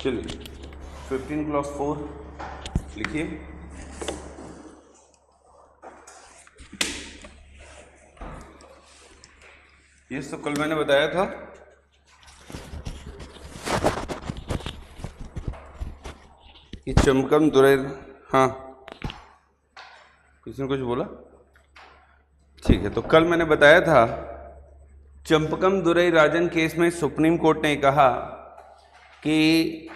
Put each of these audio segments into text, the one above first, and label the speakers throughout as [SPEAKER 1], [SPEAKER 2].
[SPEAKER 1] चलिए 15 + 4 लिखिए। ये तो कल मैंने बताया था कि चमकम दुरै, हाँ किसी ने कुछ बोला? ठीक है, तो कल मैंने बताया था चंपकम दुरै राजन केस में सुप्रीम कोर्ट ने कहा कि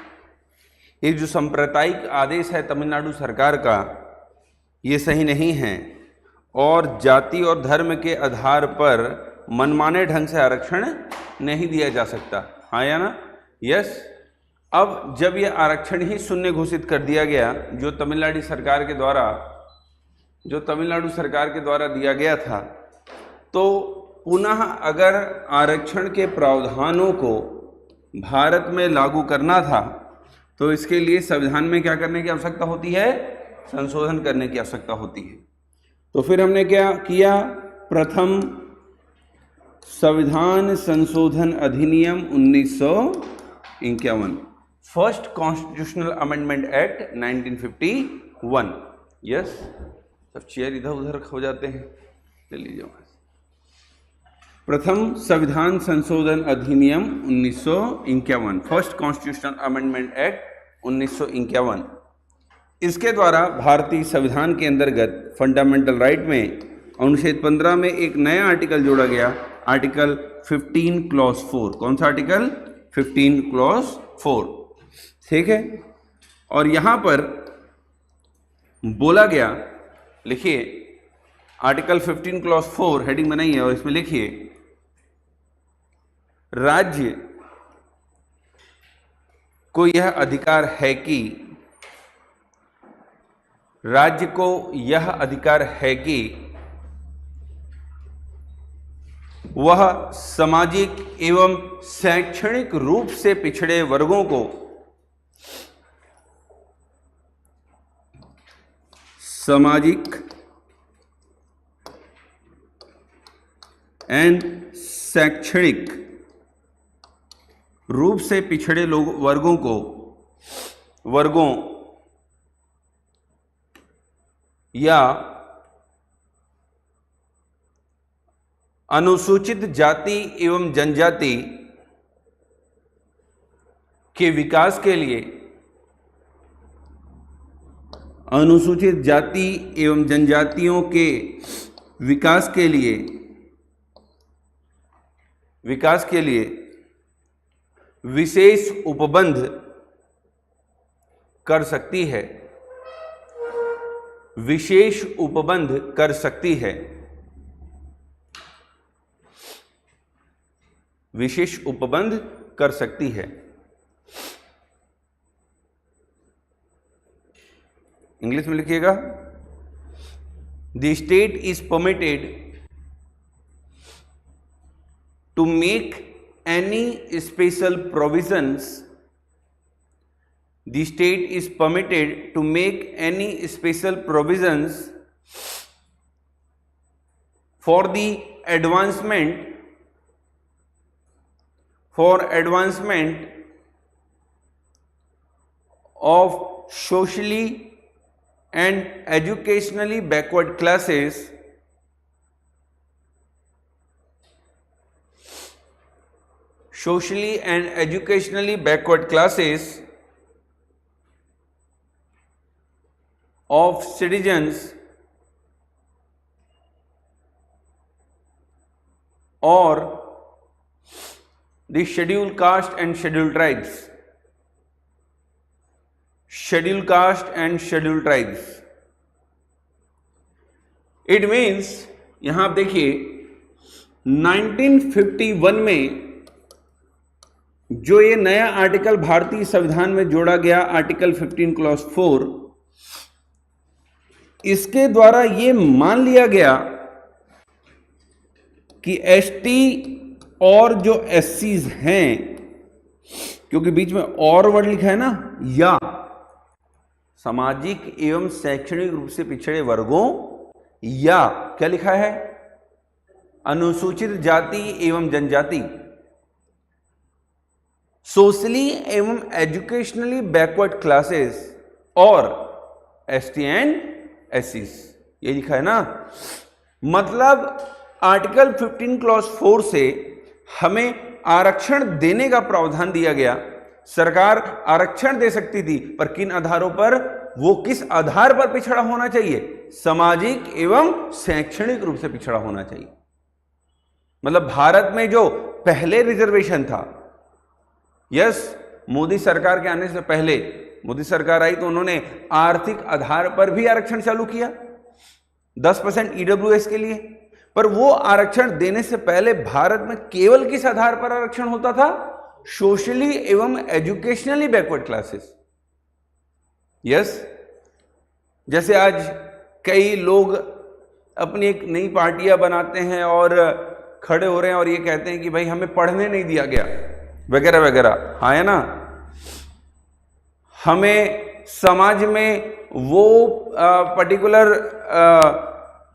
[SPEAKER 1] ये जो सांप्रदायिक आदेश है तमिलनाडु सरकार का, ये सही नहीं है और जाति और धर्म के आधार पर मनमाने ढंग से आरक्षण नहीं दिया जा सकता। हाँ या ना? यस। अब जब ये आरक्षण ही शून्य घोषित कर दिया गया जो तमिलनाडु सरकार के द्वारा दिया गया था, तो पुनः अगर आरक्षण के प्रावधानों को भारत में लागू करना था तो इसके लिए संविधान में क्या करने की आवश्यकता होती है? संशोधन करने की आवश्यकता होती है। तो फिर हमने क्या किया? प्रथम संविधान संशोधन अधिनियम 1951, first constitutional amendment act 1951। Yes, सब चेयर इधर उधर हो जाते हैं, ले लीजिए। प्रथम संविधान संशोधन अधिनियम 1951, फर्स्ट कॉन्स्टिट्यूशनल अमेंडमेंट एक्ट 1951। इसके द्वारा भारतीय संविधान के अंतर्गत फंडामेंटल राइट में अनुच्छेद 15 में एक नया आर्टिकल जोड़ा गया, आर्टिकल 15 + 4। कौन सा आर्टिकल? 15 + 4। ठीक है, और यहां पर बोला गया, लिखिए आर्टिकल 15 + 4 हेडिंग बनाइए और इसमें लिखिए राज्य को यह अधिकार है कि वह सामाजिक एवं शैक्षणिक रूप से पिछड़े वर्गों को सामाजिक एंड शैक्षणिक रूप से पिछड़े वर्गों या अनुसूचित जाति एवं जनजाति के विकास के लिए, अनुसूचित जाति एवं जनजातियों के विकास के लिए विशेष उपबंध कर सकती है, विशेष उपबंध कर सकती है, विशेष उपबंध कर सकती है। इंग्लिश में लिखिएगा, the state is permitted to make any special provisions, the state is permitted to make any special provisions for the advancement of socially and educationally backward classes, socially and educationally backward classes of citizens or the scheduled caste and scheduled tribes, scheduled caste and scheduled tribes। It means यहां आप देखिए 1951 में जो ये नया article भारतीय संविधान में जोड़ा गया, आर्टिकल 15 + 4, इसके द्वारा ये मान लिया गया कि एसटी और जो एससीज हैं, क्योंकि बीच में और वर्ड लिखा है ना, या सामाजिक एवं शैक्षणिक रूप से पिछड़े वर्गों, या क्या लिखा है? अनुसूचित जाति एवं जनजाति, सोशली एवं एजुकेशनली बैकवर्ड क्लासेस और एसटी एंड एससीज, ये लिखा है ना। मतलब आर्टिकल 15 क्लॉज 4 से हमें आरक्षण देने का प्रावधान दिया गया। सरकार आरक्षण दे सकती थी, पर किन आधारों पर? वो किस आधार पर पिछड़ा होना चाहिए? सामाजिक एवं शैक्षणिक रूप से पिछड़ा होना चाहिए। मतलब भारत में जो पहले रिजर्वेशन था, यस, मोदी सरकार के आने से पहले मोदी सरकार आई तो उन्होंने आर्थिक आधार पर भी आरक्षण चालू किया 10% ईडब्ल्यूएस के लिए। पर वो आरक्षण देने से पहले भारत में केवल किस आधार पर आरक्षण होता था? सोशली एवं एजुकेशनली बैकवर्ड क्लासेस। यस, जैसे आज कई लोग अपनी एक नई पार्टियां बनाते हैं और खड़े हो रहे हैं और ये कहते हैं कि भाई हमें पढ़ने नहीं दिया गया वगैरह वगैरह, हाँ है ना। हमें समाज में वो पर्टिकुलर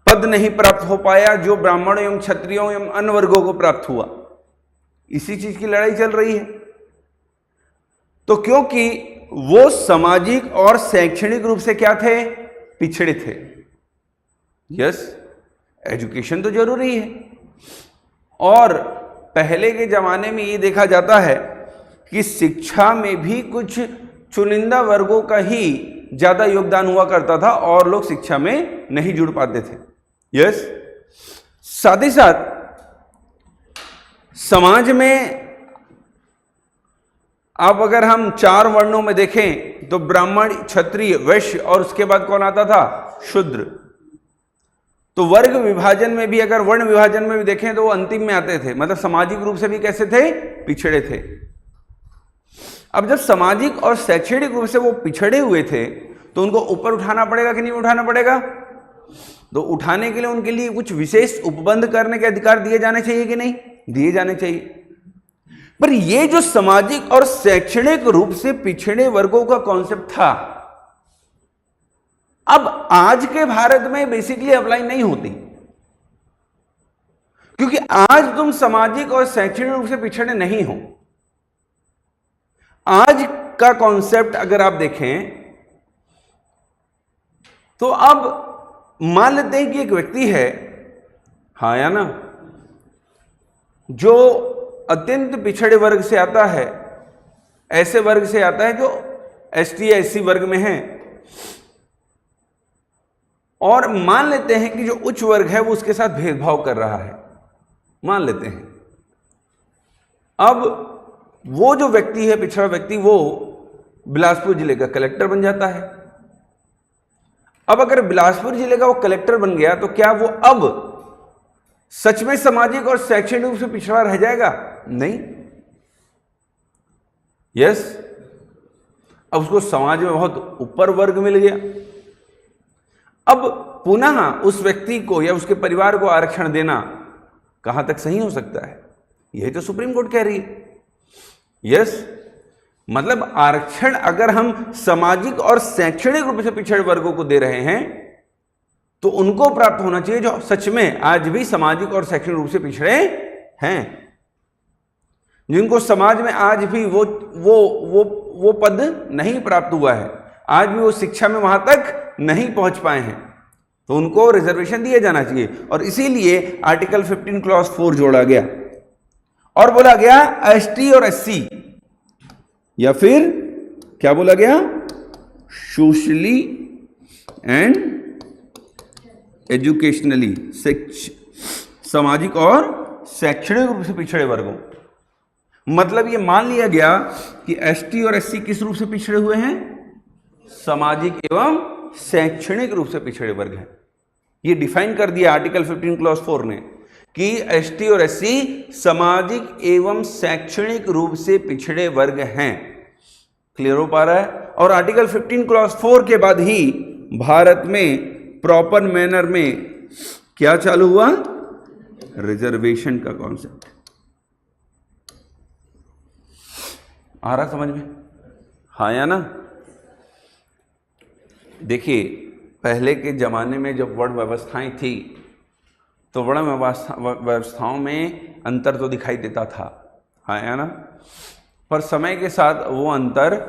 [SPEAKER 1] पद नहीं प्राप्त हो पाया जो ब्राह्मण एवं क्षत्रियों एवं अन्य वर्गों को प्राप्त हुआ। इसी चीज की लड़ाई चल रही है। तो क्योंकि वो सामाजिक और शैक्षणिक रूप से क्या थे? पिछड़े थे। यस, एजुकेशन तो जरूरी है। और पहले के जमाने में ये देखा जाता है कि शिक्षा में भी कुछ चुनिंदा वर्गों का ही ज्यादा योगदान हुआ करता था और लोग शिक्षा में नहीं जुड़ पाते थे। यस, साथ ही साथ समाज में आप अगर हम 4 वर्णों में देखें तो ब्राह्मण, क्षत्रिय, वैश्य और उसके बाद कौन आता था? शूद्र। तो वर्ग विभाजन में भी, अगर वर्ण विभाजन में भी देखें तो वो अंतिम में आते थे। मतलब सामाजिक रूप से भी कैसे थे? पिछड़े थे। अब जब सामाजिक और शैक्षणिक रूप से वो पिछड़े हुए थे तो उनको ऊपर उठाना पड़ेगा कि नहीं उठाना पड़ेगा? तो उठाने के लिए उनके लिए कुछ विशेष उपबंध करने के अधिकार दिए जाने चाहिए कि नहीं? दिए जाने चाहिए। पर ये जो सामाजिक और शैक्षणिक रूप से पिछड़े वर्गों का कॉन्सेप्ट था, अब आज के भारत में बेसिकली अप्लाई नहीं होती, क्योंकि आज तुम सामाजिक और शैक्षणिक रूप से पिछड़े नहीं हो। आज का कॉन्सेप्ट अगर आप देखें तो अब मान लेते हैं कि एक व्यक्ति है, हाँ या ना, जो अत्यंत पिछड़े वर्ग से आता है, ऐसे वर्ग से आता है जो एसटी या एससी वर्ग में है, और मान लेते हैं कि जो उच्च वर्ग है वो उसके साथ भेदभाव कर रहा है, मान लेते हैं। अब वो जो व्यक्ति है, पिछड़ा व्यक्ति, वो बिलासपुर जिले का कलेक्टर बन जाता है। अब अगर बिलासपुर जिले का वो कलेक्टर बन गया तो क्या वो अब सच में सामाजिक और शैक्षणिक रूप से पिछड़ा रह जाएगा? नहीं। यस, अब उसको समाज में बहुत ऊपर वर्ग मिल गया। अब पुनः उस व्यक्ति को या उसके परिवार को आरक्षण देना कहां तक सही हो सकता है? यही तो सुप्रीम कोर्ट कह रही है। यस, मतलब आरक्षण अगर हम सामाजिक और शैक्षणिक रूप से पिछड़े वर्गों को दे रहे हैं तो उनको प्राप्त होना चाहिए जो सच में आज भी सामाजिक और शैक्षणिक रूप से पिछड़े हैं, जिनको समाज में आज भी वो पद नहीं प्राप्त हुआ है, आज भी वो शिक्षा में वहां तक नहीं पहुंच पाए हैं, तो उनको रिजर्वेशन दिया जाना चाहिए। और इसीलिए आर्टिकल 15 क्लॉज 4 जोड़ा गया और बोला गया एसटी और एससी, या फिर क्या बोला गया? सोशली एंड एजुकेशनली, सामाजिक और शैक्षणिक रूप से पिछड़े वर्गों। मतलब ये मान लिया गया कि एसटी और एससी किस रूप से पिछड़े हुए हैं? सामाजिक एवं शैक्षणिक रूप से पिछड़े वर्ग हैं। ये डिफाइन कर दिया आर्टिकल 15 क्लॉज 4 ने कि एसटी और एससी सामाजिक एवं शैक्षणिक रूप से पिछड़े वर्ग हैं। क्लियर हो पा रहा है? और आर्टिकल 15 क्लॉज 4 के बाद ही भारत में प्रॉपर मैनर में क्या चालू हुआ? रिजर्वेशन का कॉन्सेप्ट। आ रहा समझ में? हाँ या ना? देखिए, पहले के जमाने में जब वर्ण व्यवस्थाएं थी तो वर्ण व्यवस्थाओं में अंतर तो दिखाई देता था, हाँ या ना? पर समय के साथ वो अंतर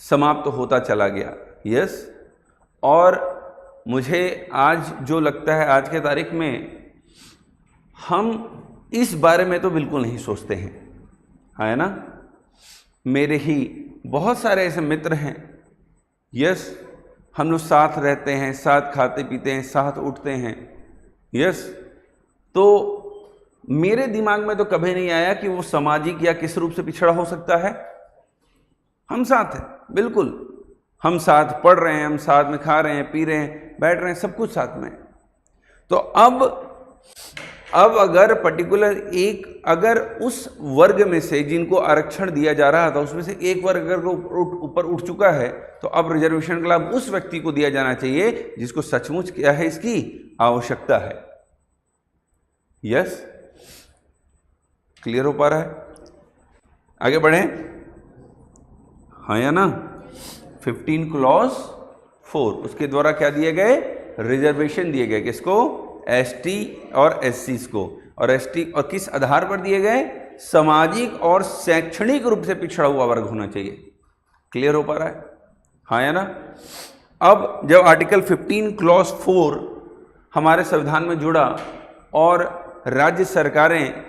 [SPEAKER 1] समाप्त होता चला गया। यस, और मुझे आज जो लगता है, आज के तारीख में हम इस बारे में तो बिल्कुल नहीं सोचते हैं, है ना। मेरे ही बहुत सारे ऐसे मित्र हैं, यस, हम लोग साथ रहते हैं, साथ खाते पीते हैं, साथ उठते हैं, यस, तो मेरे दिमाग में तो कभी नहीं आया कि वो सामाजिक या किस रूप से पिछड़ा हो सकता है। हम साथ हैं, बिल्कुल, हम साथ पढ़ रहे हैं, हम साथ में खा रहे हैं, पी रहे हैं, बैठ रहे हैं, सब कुछ साथ में। तो अब अगर पर्टिकुलर अगर उस वर्ग में से जिनको आरक्षण दिया जा रहा था उसमें से एक वर्ग अगर ऊपर उठ चुका है, तो अब रिजर्वेशन का लाभ उस व्यक्ति को दिया जाना चाहिए जिसको सचमुच क्या है, इसकी आवश्यकता है। यस, क्लियर हो पा रहा है? आगे बढ़े, हाँ या ना। 15 क्लॉज 4 उसके द्वारा क्या दिए गए, रिजर्वेशन दिए गए, किसको, एसटी और एससी को। और एसटी और किस आधार पर दिए गए, सामाजिक और शैक्षणिक रूप से पिछड़ा हुआ वर्ग होना चाहिए। क्लियर हो पा रहा है, हाँ या ना। अब जब आर्टिकल 15 क्लॉज 4 हमारे संविधान में जुड़ा और राज्य सरकारें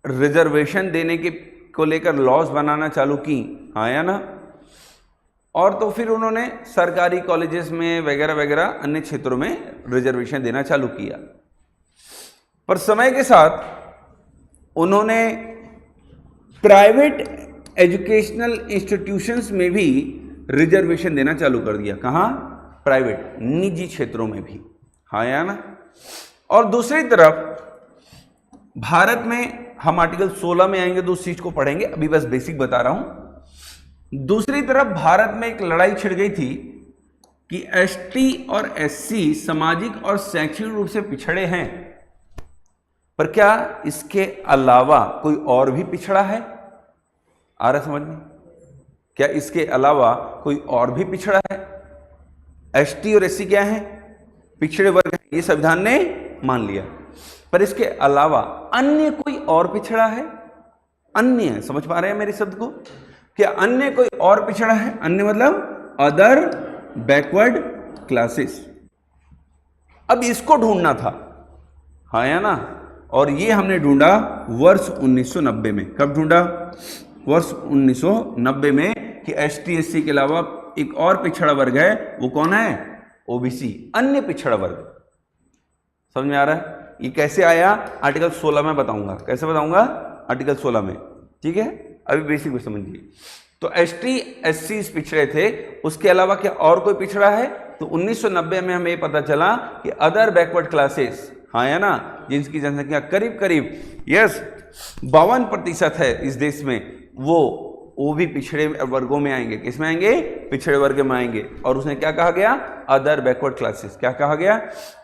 [SPEAKER 1] रिजर्वेशन देने को लेकर लॉज बनाना चालू की, हाँ या ना, और तो फिर उन्होंने सरकारी कॉलेजेस में वगैरह वगैरह अन्य क्षेत्रों में रिजर्वेशन देना चालू किया। पर समय के साथ उन्होंने प्राइवेट एजुकेशनल इंस्टीट्यूशंस में भी रिजर्वेशन देना चालू कर दिया। कहाँ, प्राइवेट, निजी क्षेत्रों में भी, हाँ या ना। और दूसरी तरफ भारत में, हम आर्टिकल 16 में आएंगे तो उस चीज को पढ़ेंगे, अभी बस बेसिक बता रहा हूं। दूसरी तरफ भारत में एक लड़ाई छिड़ गई थी कि एसटी और एससी सामाजिक और शैक्षणिक रूप से पिछड़े हैं, पर क्या इसके अलावा कोई और भी पिछड़ा है? आ रहा समझ में? क्या इसके अलावा कोई और भी पिछड़ा है? एसटी और एससी क्या है, पिछड़े वर्ग है, ये संविधान ने मान लिया, पर इसके अलावा अन्य कोई और पिछड़ा है? अन्य, समझ पा रहे हैं मेरे शब्द को? क्या अन्य कोई और पिछड़ा है? अन्य मतलब अदर बैकवर्ड क्लासेस। अब इसको ढूंढना था, हाँ या ना। और ये हमने ढूंढा वर्ष 1990 में। कब ढूंढा? वर्ष 1990 में, कि एसटी एससी के अलावा एक और पिछड़ा वर्ग है, वो कौन है? ओबीसी, अन्य पिछड़ा वर्ग। समझ में आ रहा है? ये कैसे आया? आर्टिकल 16 में बताऊंगा। कैसे बताऊंगा? आर्टिकल 16 में, ठीक है। अभी बेसिक को समझिए। तो एसटी एससी पिछड़े थे, उसके अलावा क्या और कोई पिछड़ा है? तो 1990 में हमें पता चला कि अदर बैकवर्ड क्लासेस, हाँ या ना, जिनकी जनसंख्या करीब करीब 52% है इस देश में, वो भी पिछड़े वर्गों में आएंगे। किस में आएंगे? पिछड़े वर्ग में आएंगे। और उसने क्या कहा गया? Other backward classes. क्या कहा गया?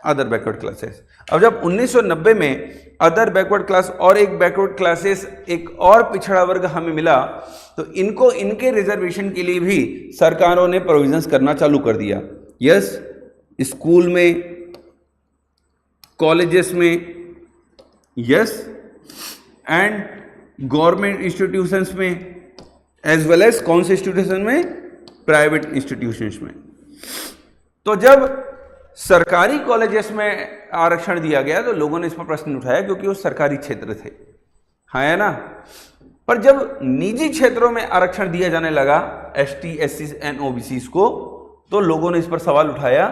[SPEAKER 1] Other backward classes. अब जब 1990 में अदर बैकवर्ड क्लास और एक बैकवर्ड क्लासेस, एक और पिछड़ा वर्ग हमें मिला, तो इनको, इनके रिजर्वेशन के लिए भी सरकारों ने प्रोविजंस करना चालू कर दिया। यस, स्कूल में, कॉलेजेस में, यस, एंड गवर्नमेंट इंस्टीट्यूशंस में, एज वेल एज कौन से इंस्टीट्यूशन में? प्राइवेट इंस्टीट्यूशंस में। तो जब सरकारी कॉलेजेस में आरक्षण दिया गया तो लोगों ने इस पर प्रश्न उठाया, क्योंकि वो सरकारी क्षेत्र थे, हाँ है ना। पर जब निजी क्षेत्रों में आरक्षण दिया जाने लगा एसटी एससी एंड ओबीसी को, तो लोगों ने इस पर सवाल उठाया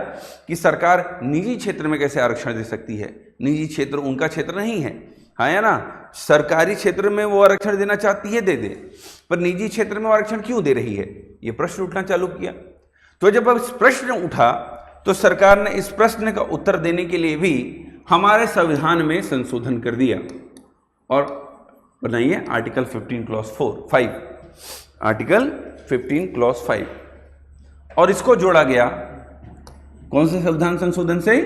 [SPEAKER 1] कि सरकार निजी क्षेत्र में कैसे आरक्षण दे सकती है? निजी क्षेत्र उनका क्षेत्र नहीं है, हाँ या ना। सरकारी क्षेत्र में वो आरक्षण देना चाहती है, दे दे, पर निजी क्षेत्र में आरक्षण क्यों दे रही है? ये प्रश्न उठना चालू किया। तो जब अब प्रश्न उठा तो सरकार ने इस प्रश्न का उत्तर देने के लिए भी हमारे संविधान में संशोधन कर दिया और बनाइए आर्टिकल 15 क्लॉज 5, आर्टिकल 15 क्लॉज 5, और इसको जोड़ा गया कौन से संविधान संशोधन से?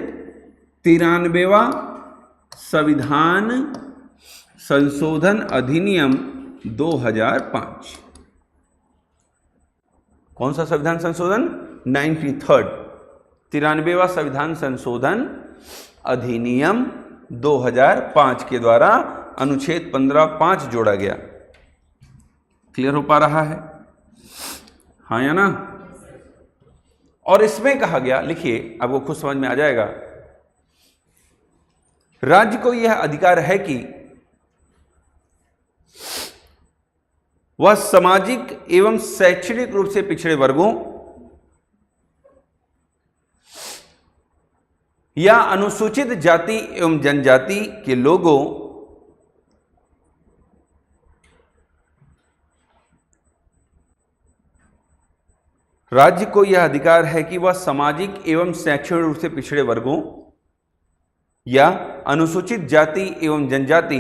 [SPEAKER 1] 93वां संविधान संशोधन अधिनियम 2005। कौन सा संविधान संशोधन? 93वां संविधान संशोधन अधिनियम 2005 के द्वारा अनुच्छेद 15(5) जोड़ा गया। क्लियर हो पा रहा है? हाँ या ना? और इसमें कहा गया, लिखिए, आपको खुद समझ में आ जाएगा, राज्य को यह अधिकार है कि वह सामाजिक एवं शैक्षणिक रूप से पिछड़े वर्गों या अनुसूचित जाति एवं जनजाति के लोगों राज्य को यह अधिकार है कि वह सामाजिक एवं शैक्षणिक रूप से पिछड़े वर्गों या अनुसूचित जाति एवं जनजाति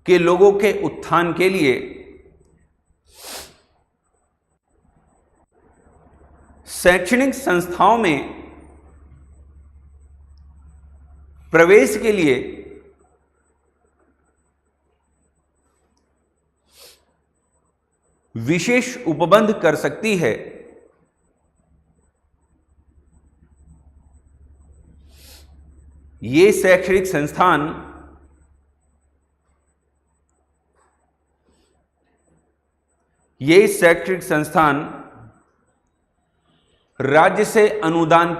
[SPEAKER 1] के लोगों के उत्थान के लिए शैक्षणिक संस्थाओं में प्रवेश के लिए विशेष उपबंध कर सकती है। ये शैक्षणिक संस्थान राज्य से अनुदान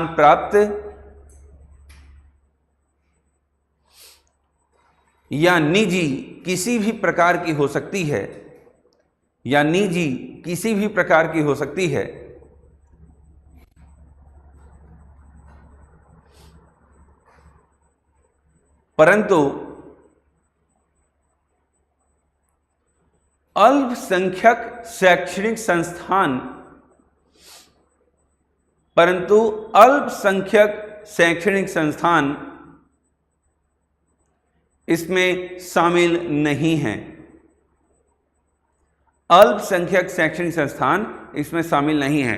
[SPEAKER 1] प्राप्त या निजी किसी भी प्रकार की हो सकती है, परंतु अल्पसंख्यक शैक्षणिक संस्थान इसमें शामिल नहीं हैं। अल्पसंख्यक शैक्षणिक संस्थान इसमें शामिल नहीं है।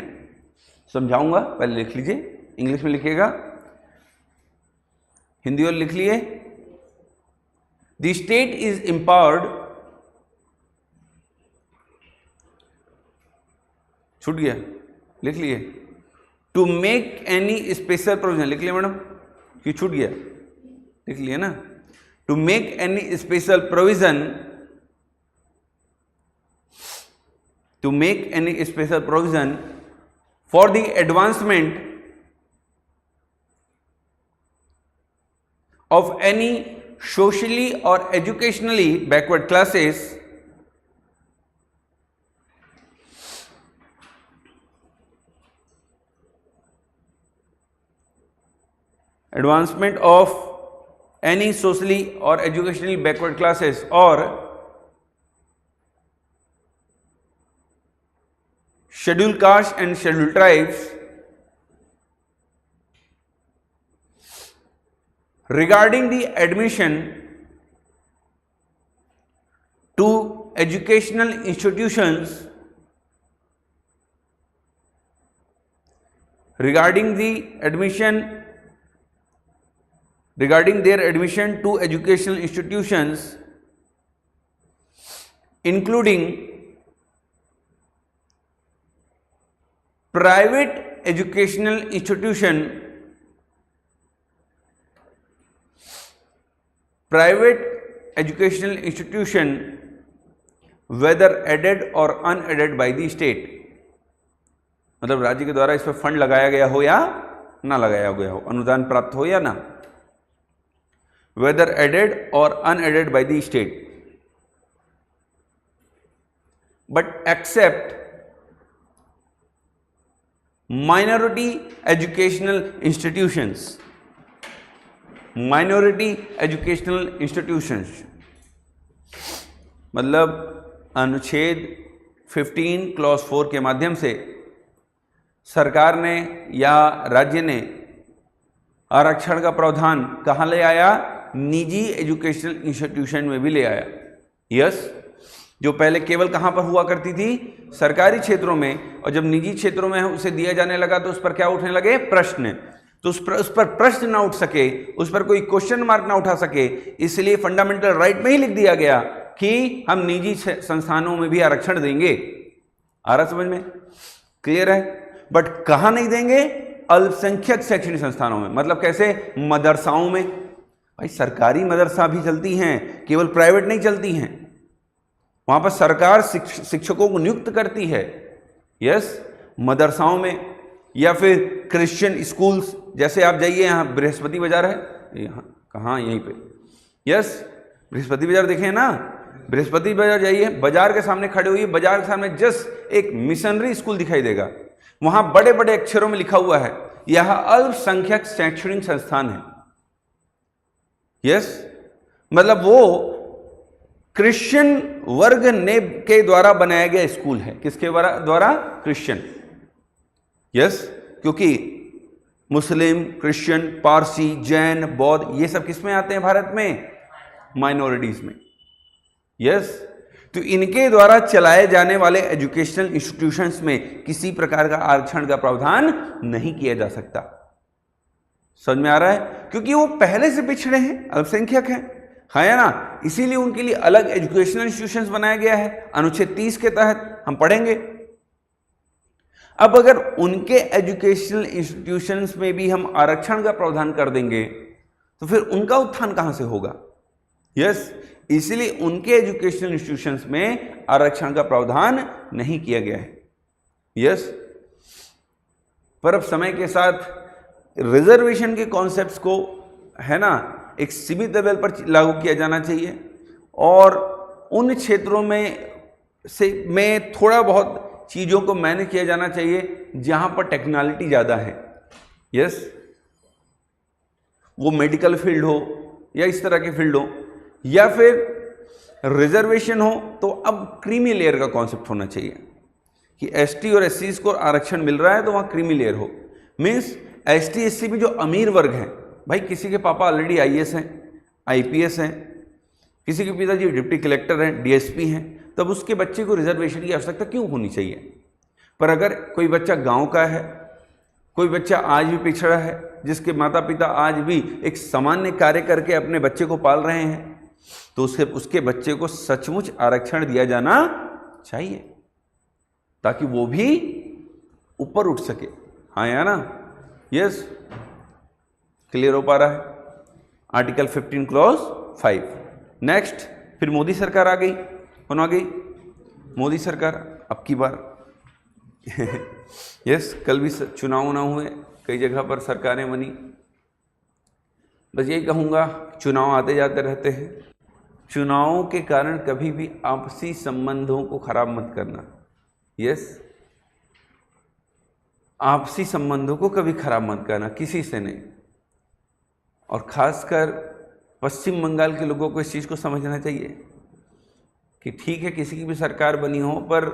[SPEAKER 1] समझाऊंगा, पहले लिख लीजिए, इंग्लिश में लिखिएगा, हिंदी और लिख लिए। द स्टेट इज एम्पावर्ड, छूट गया, लिख लिए, to make any special provision, लिख लिया मैडम कि छूट गया, लिख लिया ना, to make any special provision for the advancement of any socially or educationally backward classes or scheduled caste and scheduled tribes regarding the admission to educational institutions regarding their admission to educational institutions including private educational institution whether aided or unaided by the state, मतलब राज्य के द्वारा इस पर fund लगाया गया हो या ना लगाया गया हो, अनुदान प्राप्त हो या ना, whether aided or unaided by the state, but except minority educational institutions, मतलब अनुच्छेद 15 क्लॉज 4 के माध्यम से सरकार ने या राज्य ने आरक्षण का प्रावधान कहाँ ले आया? निजी एजुकेशनल इंस्टीट्यूशन में भी ले आया। यस, जो पहले केवल कहाँ पर हुआ करती थी? सरकारी क्षेत्रों में, और जब निजी क्षेत्रों में उसे दिया जाने लगा तो उस पर क्या उठने लगे? प्रश्न। तो उस पर प्रश्न ना उठ सके, उस पर कोई क्वेश्चन मार्क ना उठा सके, इसलिए फंडामेंटल राइट में ही लिख दिया गया कि हम निजी संस्थानों में भी आरक्षण देंगे। आ रहा समझ में? क्लियर है? बट कहाँ नहीं देंगे? अल्पसंख्यक शैक्षणिक संस्थानों में। मतलब कैसे? मदरसाओं में, भाई सरकारी मदरसा भी चलती हैं, केवल प्राइवेट नहीं चलती हैं। वहां पर सरकार शिक्षकों को नियुक्त करती है। यस, मदरसाओं में या फिर क्रिश्चियन स्कूल्स, जैसे आप जाइए, यहाँ बृहस्पति बाजार है, यहाँ कहाँ, यहीं पे, यस बृहस्पति बाजार देखें ना, बृहस्पति बाजार जाइए, बाजार के सामने खड़े हुए, बाजार के सामने जस्ट एक मिशनरी स्कूल दिखाई देगा, वहां बड़े बड़े अक्षरों में लिखा हुआ है यह अल्पसंख्यक शैक्षणिक संस्थान है। यस, मतलब वो क्रिश्चियन वर्ग ने के द्वारा बनाया गया स्कूल है। किसके द्वारा? क्रिश्चियन। यस, क्योंकि मुस्लिम, क्रिश्चियन, पारसी, जैन, बौद्ध, ये सब किस में आते हैं भारत में? माइनॉरिटीज में। यस, तो इनके द्वारा चलाए जाने वाले एजुकेशनल इंस्टीट्यूशंस में किसी प्रकार का आरक्षण का प्रावधान नहीं किया जा सकता। समझ में आ रहा है? क्योंकि वो पहले से पिछड़े हैं, अल्पसंख्यक हैं, है ना, इसीलिए उनके लिए अलग एजुकेशनल इंस्टीट्यूशंस बनाया गया है। अनुच्छेद 30 के तहत हम पढ़ेंगे। अब अगर उनके एजुकेशनल इंस्टीट्यूशंस में भी हम आरक्षण का प्रावधान कर देंगे तो फिर उनका उत्थान कहां से होगा? यस, इसलिए उनके एजुकेशनल इंस्टीट्यूशंस में आरक्षण का प्रावधान नहीं किया गया है। यस, पर अब समय के साथ रिजर्वेशन के कॉन्सेप्ट्स को, है ना, एक सीमित लेवल पर लागू किया जाना चाहिए और उन क्षेत्रों में थोड़ा बहुत चीज़ों को मैनेज किया जाना चाहिए जहां पर टेक्नोलॉजी ज़्यादा है। यस, वो मेडिकल फील्ड हो या इस तरह के फील्ड हो या फिर रिजर्वेशन हो, तो अब क्रीमी लेयर का कॉन्सेप्ट होना चाहिए कि एसटी और एससी को आरक्षण मिल रहा है तो वहाँ क्रीमी लेयर हो। मीन्स एसटी एससी में जो अमीर वर्ग हैं, भाई किसी के पापा ऑलरेडी आईएएस हैं, आईपीएस हैं, किसी के पिताजी डिप्टी कलेक्टर हैं, डीएसपी हैं, तब उसके बच्चे को रिजर्वेशन की आवश्यकता क्यों होनी चाहिए? पर अगर कोई बच्चा गांव का है, कोई बच्चा आज भी पिछड़ा है, जिसके माता पिता आज भी एक सामान्य कार्य करके अपने बच्चे को पाल रहे हैं, तो उसके बच्चे को सचमुच आरक्षण दिया जाना चाहिए ताकि वो भी ऊपर उठ सके। हाँ या ना? यस, क्लियर हो पा रहा है? Article 15 clause 5। नेक्स्ट, फिर मोदी सरकार आ गई। कौन आ गई? मोदी सरकार अब की बार। यस, कल भी चुनाव ना हुए, कई जगह पर सरकारें बनी। बस यही कहूँगा, चुनाव आते जाते रहते हैं, चुनावों के कारण कभी भी आपसी संबंधों को खराब मत करना। यस, आपसी संबंधों को कभी खराब मत करना, किसी से नहीं। और खासकर पश्चिम बंगाल के लोगों को इस चीज़ को समझना चाहिए कि ठीक है किसी की भी सरकार बनी हो, पर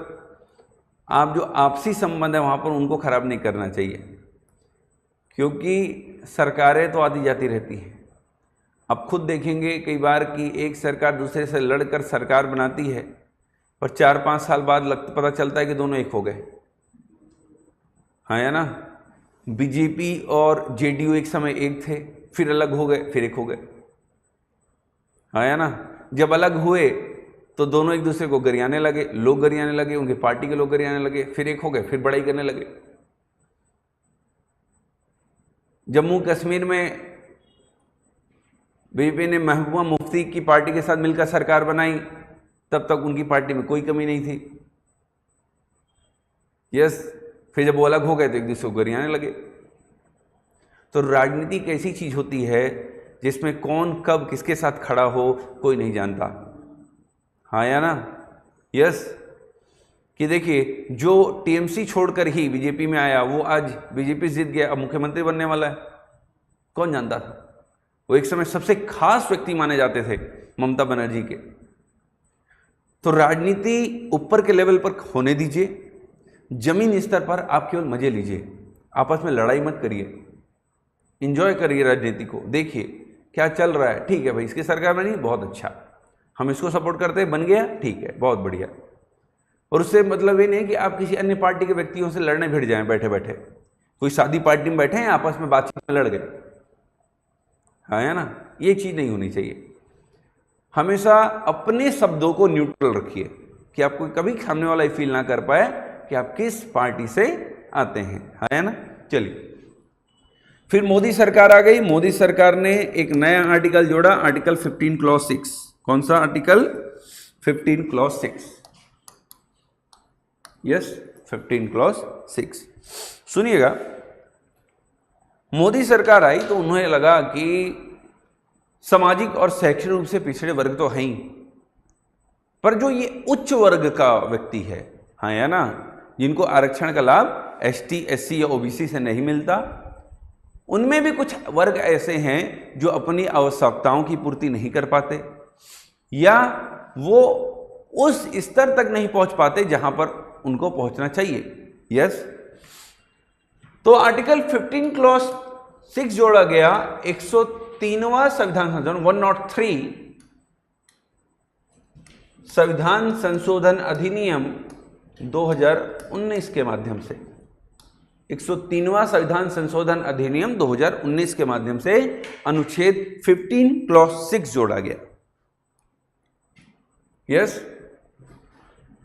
[SPEAKER 1] आप जो आपसी संबंध है वहाँ पर उनको खराब नहीं करना चाहिए, क्योंकि सरकारें तो आती जाती रहती हैं। आप खुद देखेंगे कई बार कि एक सरकार दूसरे से लड़कर सरकार बनाती है, पर 4-5 साल बाद पता चलता है कि दोनों एक हो गए। हाँ या ना? बीजेपी और जेडीयू एक समय एक थे, फिर अलग हो गए, फिर एक हो गए। हाँ या ना? जब अलग हुए तो दोनों एक दूसरे को गरियाने लगे, लोग गरियाने लगे, उनके पार्टी के लोग गरियाने लगे, फिर एक हो गए, फिर बड़ाई करने लगे। जम्मू कश्मीर में बीजेपी ने महबूबा मुफ्ती की पार्टी के साथ मिलकर सरकार बनाई, तब तक उनकी पार्टी में कोई कमी नहीं थी। यस, फिर जब वो अलग हो गए तो एक दूसरे को गरियाने लगे। तो राजनीति एक ऐसी चीज होती है जिसमें कौन कब किसके साथ खड़ा हो कोई नहीं जानता। हाँ या ना? यस, कि देखिए जो टीएमसी छोड़कर ही बीजेपी में आया वो आज बीजेपी जीत गया, अब मुख्यमंत्री बनने वाला है, कौन जानता था? वो एक समय सबसे खास व्यक्ति माने जाते थे ममता बनर्जी के। तो राजनीति ऊपर के लेवल पर होने दीजिए, जमीन स्तर पर आप केवल मजे लीजिए, आपस में लड़ाई मत करिए, इंजॉय करिए राजनीति को। देखिए क्या चल रहा है, ठीक है भाई इसकी सरकार बनी, बहुत अच्छा, हम इसको सपोर्ट करते हैं, बन गया, ठीक है, बहुत बढ़िया। और उससे मतलब ये नहीं कि आप किसी अन्य पार्टी के व्यक्तियों से लड़ने भिड़ जाएं बैठे बैठे। कोई शादी पार्टी में बैठे हैं, आपस में बातचीत में लड़ गए, हाँ है ना? ये चीज़ नहीं होनी चाहिए। हमेशा अपने शब्दों को न्यूट्रल रखिए कि आपको कभी सामने वाला फील ना कर पाए कि आप किस पार्टी से आते हैं, है ना? चलिए फिर मोदी सरकार आ गई। मोदी सरकार ने एक नया आर्टिकल जोड़ा, आर्टिकल 15 क्लॉज 6। कौन सा आर्टिकल? 15 क्लॉज 6। Yes, 15 clause 6। सुनिएगा, मोदी सरकार आई तो उन्हें लगा कि सामाजिक और शैक्षणिक रूप से पिछड़े वर्ग तो हैं ही, पर जो ये उच्च वर्ग का व्यक्ति है, हाँ या ना, जिनको आरक्षण का लाभ एसटी, एससी या ओबीसी से नहीं मिलता, उनमें भी कुछ वर्ग ऐसे हैं जो अपनी आवश्यकताओं की पूर्ति नहीं कर पाते या वो उस स्तर तक नहीं पहुंच पाते जहां पर उनको पहुंचना चाहिए। यस, तो आर्टिकल 15 क्लॉज 6 जोड़ा गया। 103वां संविधान संशोधन 103 संविधान संशोधन अधिनियम 2019 के माध्यम से, 103वां संविधान संशोधन अधिनियम 2019 के माध्यम से अनुच्छेद 15 क्लॉज 6 जोड़ा गया। यस,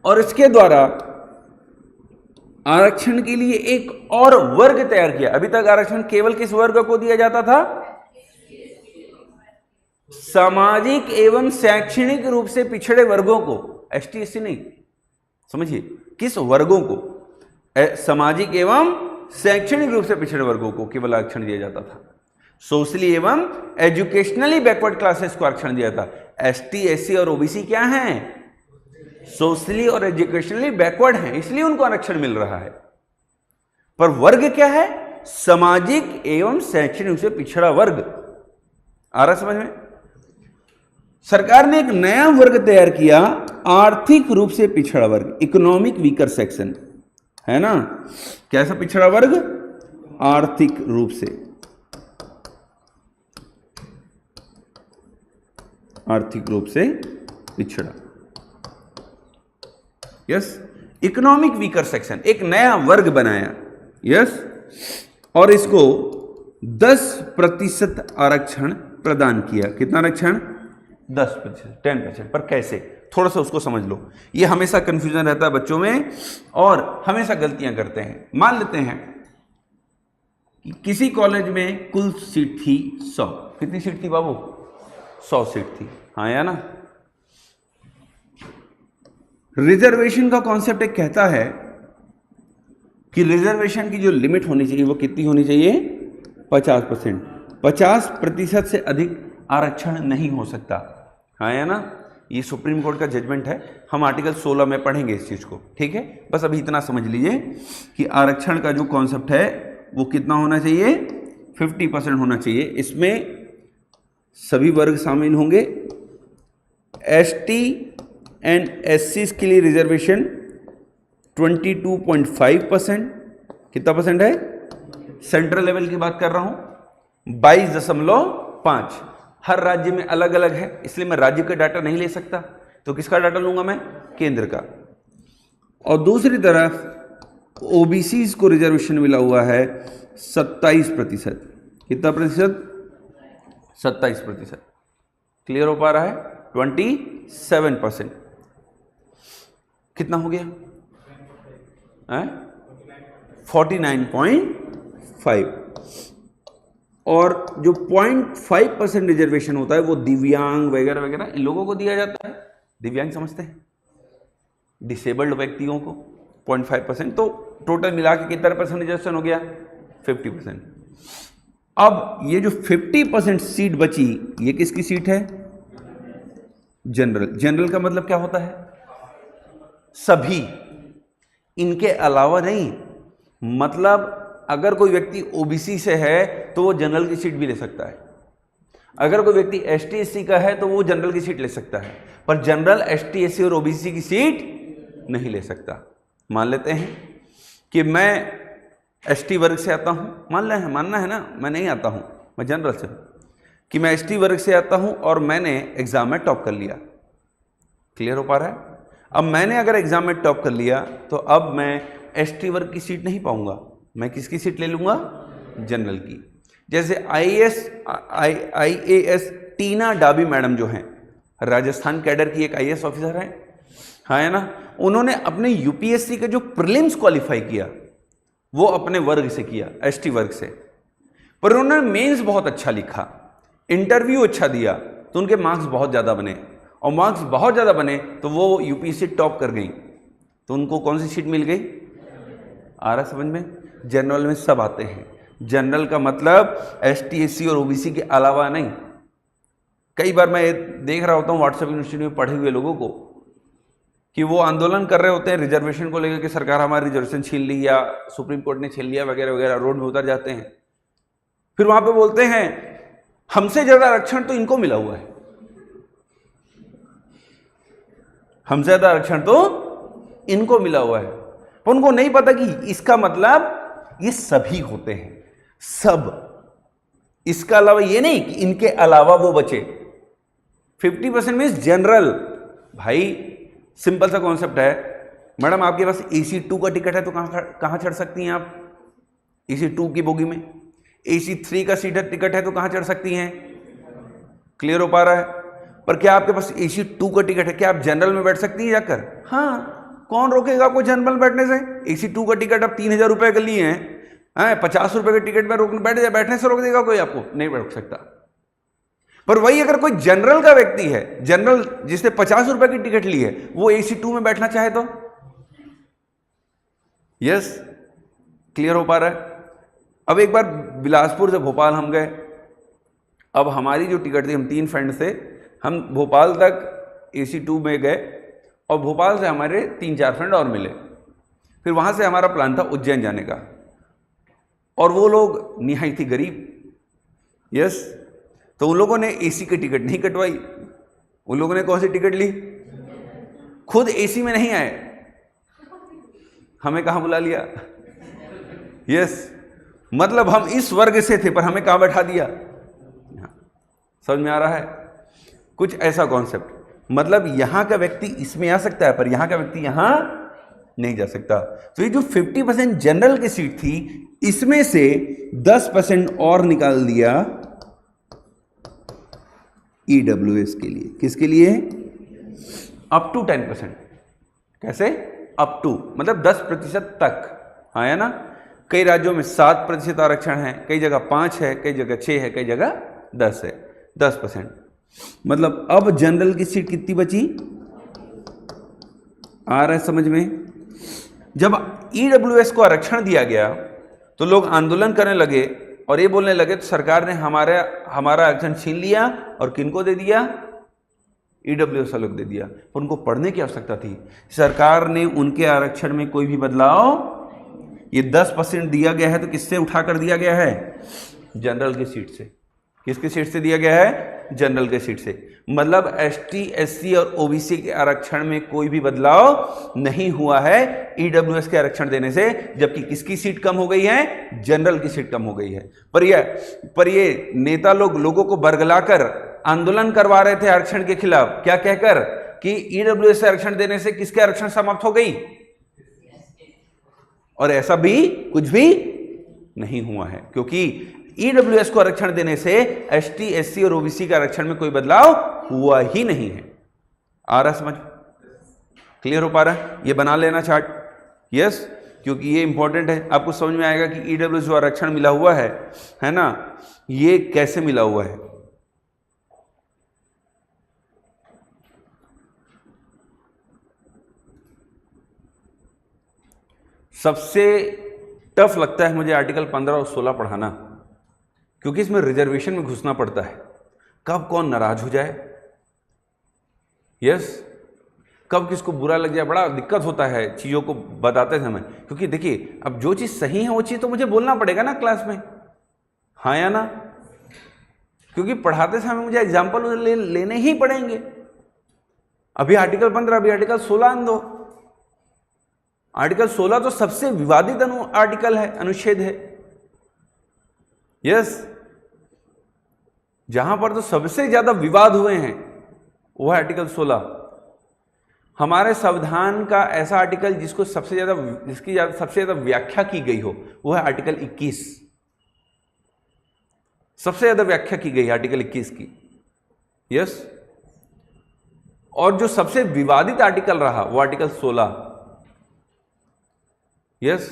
[SPEAKER 1] और इसके द्वारा आरक्षण के लिए एक और वर्ग तैयार किया। अभी तक आरक्षण केवल किस वर्ग को दिया जाता था? सामाजिक एवं शैक्षणिक रूप से पिछड़े वर्गों को, एसटी एससी नहीं, समझिए, किस वर्गों को? सामाजिक एवं शैक्षणिक रूप से पिछड़े वर्गों को केवल आरक्षण दिया जाता था। सोशली एवं एजुकेशनली बैकवर्ड क्लासेस को आरक्षण दिया था। एसटी, एससी और ओबीसी क्या हैं? सोशली और एजुकेशनली बैकवर्ड हैं, इसलिए उनको आरक्षण मिल रहा है। पर वर्ग क्या है? सामाजिक एवं शैक्षणिक रूप से पिछड़ा वर्ग। आ रहा समझ में? सरकार ने एक नया वर्ग तैयार किया, आर्थिक रूप से पिछड़ा वर्ग, इकोनॉमिक वीकर सेक्शन, है ना। कैसा पिछड़ा वर्ग? आर्थिक रूप से, आर्थिक रूप से पिछड़ा। यस, इकोनॉमिक वीकर सेक्शन, एक नया वर्ग बनाया। यस, और इसको 10% आरक्षण प्रदान किया। कितना आरक्षण? 10%, 10%। पर कैसे? थोड़ा सा उसको समझ लो, ये हमेशा कंफ्यूजन रहता है बच्चों में और हमेशा गलतियां करते हैं। मान लेते हैं कि किसी कॉलेज में कुल सीट थी 100। कितनी सीट थी बाबू? 100 सीट थी, हाँ या ना। रिजर्वेशन का कॉन्सेप्ट एक कहता है कि रिजर्वेशन की जो लिमिट होनी चाहिए वो कितनी होनी चाहिए? 50%। 50% से अधिक आरक्षण नहीं हो सकता, हाँ या ना। ये सुप्रीम कोर्ट का जजमेंट है, हम आर्टिकल 16 में पढ़ेंगे इस चीज को, ठीक है। बस अभी इतना समझ लीजिए कि आरक्षण का जो कॉन्सेप्ट है वो कितना होना चाहिए? 50% होना चाहिए। इसमें सभी वर्ग शामिल होंगे। एसटी एंड एससी के लिए रिजर्वेशन 22.5%। कितना परसेंट है? सेंट्रल लेवल की बात कर रहा हूं, 22.5। हर राज्य में अलग अलग है, इसलिए मैं राज्य का डाटा नहीं ले सकता, तो किसका डाटा लूंगा मैं? केंद्र का। और दूसरी तरफ ओबीसी को रिजर्वेशन मिला हुआ है 27%। कितना प्रतिशत? 27%। क्लियर हो पा रहा है? 27%। कितना हो गया? 49.5। और जो 0.5% रिजर्वेशन होता है वो दिव्यांग वगैरह वगैरह इन लोगों को दिया जाता है। दिव्यांग समझते हैं? डिसेबल्ड व्यक्तियों को 0.5%। तो टोटल मिला के कितना परसेंट रिजर्वेशन हो गया? 50%। अब ये जो 50% सीट बची, ये किसकी सीट है? जनरल। जनरल का मतलब क्या होता है? सभी, इनके अलावा नहीं। मतलब अगर कोई व्यक्ति ओबीसी से है तो वो जनरल की सीट भी ले सकता है, अगर कोई व्यक्ति एसटी एससी का है तो वो जनरल की सीट ले सकता है, पर जनरल एसटी एससी और ओबीसी की सीट नहीं ले सकता। मान लेते हैं कि मैं एसटी वर्ग से आता हूं, मानना है ना, मैं नहीं आता हूं, मैं जनरल से हूं, कि मैं एसटी वर्ग से आता हूं और मैंने एग्जाम में टॉप कर लिया। क्लियर हो पा रहा है? अब मैंने अगर एग्जाम में टॉप कर लिया तो अब मैं एसटी वर्ग की सीट नहीं पाऊंगा, मैं किसकी सीट ले लूंगा? जनरल की। जैसे आईएएस टीना डाबी मैडम जो हैं, राजस्थान कैडर की एक आईएएस ऑफिसर हैं, हाँ है ना, उन्होंने अपने यूपीएससी का जो प्रीलिम्स क्वालिफाई किया वो अपने वर्ग से किया, एसटी वर्ग से। पर उन्होंने मेंस बहुत अच्छा लिखा, इंटरव्यू अच्छा दिया, तो उनके मार्क्स बहुत ज़्यादा बने, और मार्क्स बहुत ज़्यादा बने तो वो यूपीएससी टॉप कर गई। तो उनको कौन सी सीट मिल गई? आ रहा समझ में? जनरल में सब आते हैं। जनरल का मतलब एसटी, एससी और ओबीसी के अलावा नहीं। कई बार मैं देख रहा होता हूँ व्हाट्सएप यूनिवर्सिटी में पढ़े हुए लोगों को कि वो आंदोलन कर रहे होते हैं रिजर्वेशन को लेकर कि सरकार हमारी रिजर्वेशन छीन ली या सुप्रीम कोर्ट ने छीन लिया वगैरह वगैरह, रोड में उतर जाते हैं। फिर वहां पे बोलते हैं हमसे ज्यादा आरक्षण तो इनको मिला हुआ है, हमसे ज्यादा आरक्षण तो इनको मिला हुआ है। पर उनको नहीं पता कि इसका मतलब ये सभी होते हैं, सब। इसका अलावा ये नहीं कि इनके अलावा वो बचे। 50% मीन्स जनरल। भाई सिंपल सा कॉन्सेप्ट है, मैडम आपके पास AC2 का टिकट है तो कहां चढ़ सकती हैं आप? AC2 की बोगी में। AC3 का सीटर टिकट है तो कहां चढ़ सकती हैं? क्लियर हो पा रहा है? पर क्या आपके पास AC2 का टिकट है, क्या आप जनरल में बैठ सकती हैं जाकर? हाँ, कौन रोकेगा आपको जनरल में बैठने से? AC2 का टिकट आप 3000 रुपए के लिए हैं, 50 रुपए के टिकट में बैठने से रोक देगा कोई आपको? नहीं बैठ सकता। पर वही अगर कोई जनरल का व्यक्ति है, जनरल जिसने 50 रुपए की टिकट ली है, वो AC2 में बैठना चाहे तो? यस, क्लियर हो पा रहा है? अब एक बार बिलासपुर से भोपाल हम गए। अब हमारी जो टिकट थी, हम 3 फ्रेंड थे, हम भोपाल तक AC2 में गए और भोपाल से हमारे 3-4 फ्रेंड और मिले। फिर वहां से हमारा प्लान था उज्जैन जाने का, और वो लोग निहायत ही गरीब। यस, तो उन लोगों ने AC की टिकट नहीं कटवाई। उन लोगों ने कौन सी टिकट ली? खुद AC में नहीं आए, हमें कहां बुला लिया? यस, मतलब हम इस वर्ग से थे पर हमें कहां बैठा दिया? समझ में आ रहा है? कुछ ऐसा कॉन्सेप्ट, मतलब यहां का व्यक्ति इसमें आ सकता है पर यहां का व्यक्ति यहां नहीं जा सकता। तो ये जो 50% जनरल की सीट थी, इसमें से 10% और निकाल दिया EWS के लिए। किसके लिए? Up to 10%। कैसे? अप टू मतलब 10% तक। हाँ है ना? कई राज्यों में 7% आरक्षण है, कई जगह 5 है, कई जगह 6 है, कई जगह 10 है। 10%। मतलब अब जनरल की सीट कितनी बची? आ रहा है समझ में? जब EWS को आरक्षण दिया गया तो लोग आंदोलन करने लगे और ये बोलने लगे तो सरकार ने हमारा आरक्षण छीन लिया और किनको दे दिया? EWS वालों को दे दिया। पर उनको पढ़ने की आवश्यकता थी। सरकार ने उनके आरक्षण में कोई भी बदलाव, ये 10% दिया गया है तो किससे उठा कर दिया गया है? जनरल की सीट से। किसकी सीट से दिया गया है? जनरल के सीट से। मतलब ST, SC और OBC के आरक्षण में कोई भी बदलाव नहीं हुआ है EWS के आरक्षण देने से। जबकि किसकी सीट कम हो गई है? जनरल की सीट कम हो गई है। पर ये नेता लोगों को बरगलाकर आंदोलन करवा रहे थे आरक्षण के खिलाफ, क्या कहकर कि EWS से आरक्षण देने से किसके आरक्षण समाप्त हो गई? और ऐसा भी कुछ भी नहीं हुआ है, क्योंकि EWS को आरक्षण देने से ST, SC और OBC के आरक्षण में कोई बदलाव हुआ ही नहीं है। आ रहा समझ? क्लियर हो पा रहा है? ये बना लेना चार्ट। यस, क्योंकि ये इंपॉर्टेंट है। आपको समझ में आएगा कि EWS जो आरक्षण मिला हुआ है ना, ये कैसे मिला हुआ है। सबसे टफ लगता है मुझे आर्टिकल 15 और 16 पढ़ाना, क्योंकि इसमें रिजर्वेशन में घुसना पड़ता है। कब कौन नाराज हो जाए, यस, कब किसको बुरा लग जाए, बड़ा दिक्कत होता है चीज़ों को बताते समय। क्योंकि देखिए, अब जो चीज़ सही है वो चीज़ तो मुझे बोलना पड़ेगा ना क्लास में, हाँ या ना? क्योंकि पढ़ाते समय मुझे एग्जाम्पल लेने ही पड़ेंगे। अभी आर्टिकल 15, अभी आर्टिकल 16 आन दो। आर्टिकल 16 तो सबसे विवादित आर्टिकल है, अनुच्छेद है। यस, जहां पर तो सबसे ज्यादा विवाद हुए हैं वो है आर्टिकल 16। हमारे संविधान का ऐसा आर्टिकल जिसकी सबसे ज्यादा व्याख्या की गई हो वो है आर्टिकल 21। सबसे ज्यादा व्याख्या की गई आर्टिकल 21 की। यस, और जो सबसे विवादित आर्टिकल रहा वो आर्टिकल 16। यस,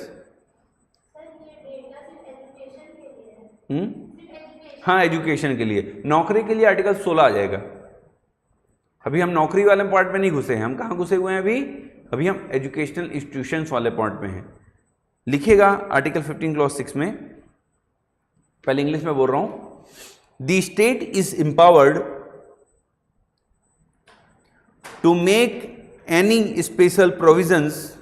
[SPEAKER 1] हाँ, एजुकेशन के लिए। नौकरी के लिए आर्टिकल 16 आ जाएगा। अभी हम नौकरी वाले पार्ट में नहीं घुसे हैं, हम कहाँ घुसे हुए हैं अभी हम एजुकेशनल इंस्टीट्यूशंस वाले पॉइंट में हैं। लिखिएगा आर्टिकल 15 क्लॉज 6 में, पहले इंग्लिश में बोल रहा हूं। The state is empowered to make any special provisions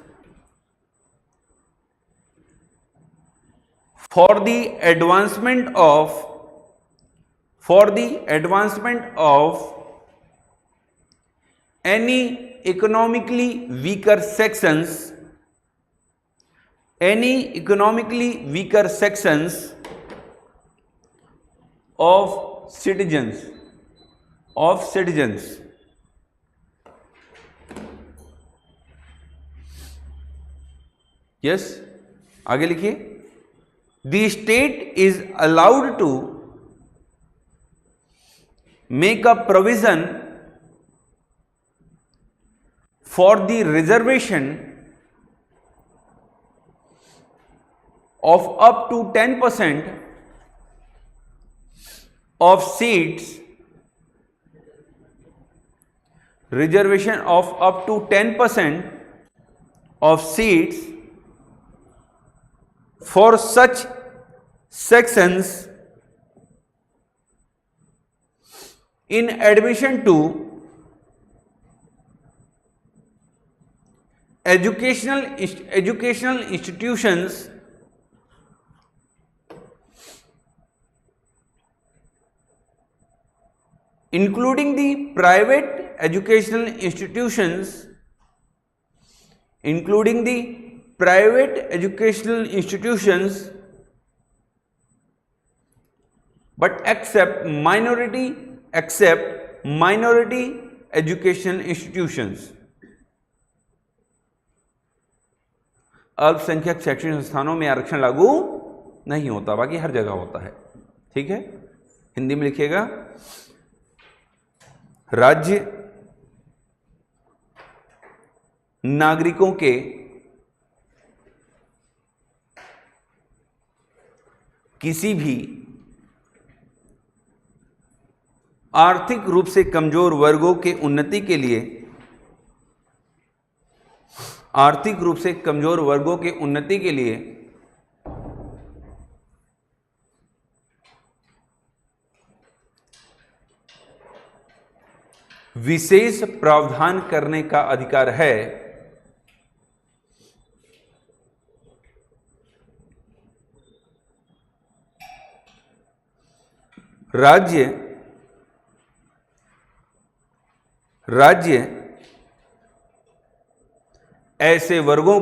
[SPEAKER 1] for the advancement of any economically weaker sections of citizens yes, आगे लिखिए। The state is allowed to make a provision for the reservation of up to 10% of seats, for such sections in admission to educational institutions including the private educational institutions but except minority educational institutions। अल्पसंख्यक शैक्षणिक संस्थानों में आरक्षण लागू नहीं होता, बाकी हर जगह होता है। ठीक है, हिंदी में लिखिएगा। राज्य नागरिकों के किसी भी आर्थिक रूप से कमजोर वर्गों के उन्नति के लिए विशेष प्रावधान करने का अधिकार है। राज्य ऐसे वर्गों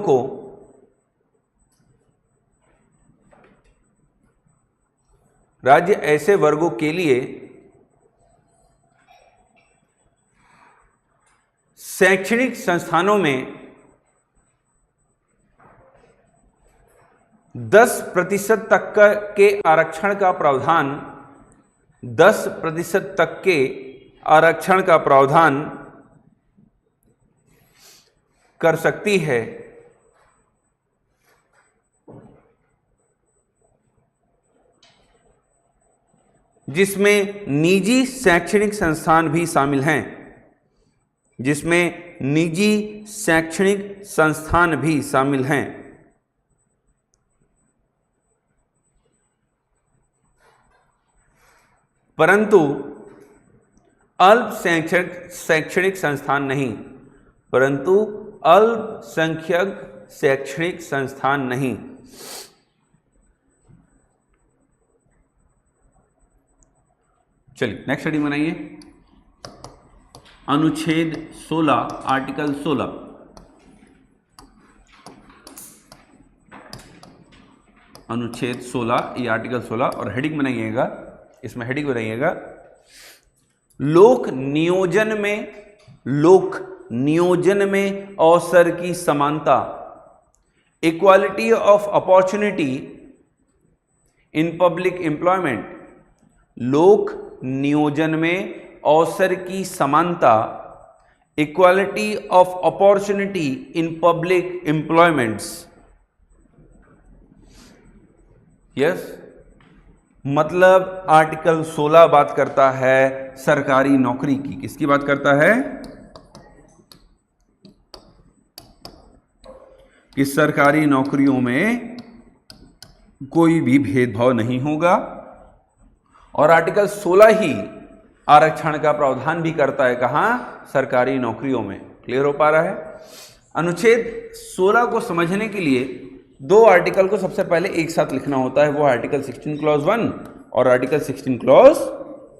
[SPEAKER 1] के लिए शैक्षणिक संस्थानों में 10% तक के आरक्षण का प्रावधान कर सकती है, जिसमें निजी शैक्षणिक संस्थान भी शामिल हैं। परंतु अल्पसंख्यक शैक्षणिक संस्थान नहीं। चलिए नेक्स्ट हेडिंग बनाइए। अनुच्छेद 16 आर्टिकल 16। अनुच्छेद 16 ये आर्टिकल 16 और हेडिंग बनाइएगा, इसमें हेडिंग बनाइएगा लोक नियोजन में अवसर की समानता, equality of opportunity in public employment. लोक नियोजन में अवसर की समानता, equality of opportunity in public employments. Yes, मतलब आर्टिकल 16 बात करता है सरकारी नौकरी की। किसकी बात करता है? कि सरकारी नौकरियों में कोई भी भेदभाव नहीं होगा। और आर्टिकल 16 ही आरक्षण का प्रावधान भी करता है। कहां? सरकारी नौकरियों में। क्लियर हो पा रहा है? अनुच्छेद 16 को समझने के लिए दो आर्टिकल को सबसे पहले एक साथ लिखना होता है। वो आर्टिकल 16 क्लॉज 1 और आर्टिकल 16 क्लॉज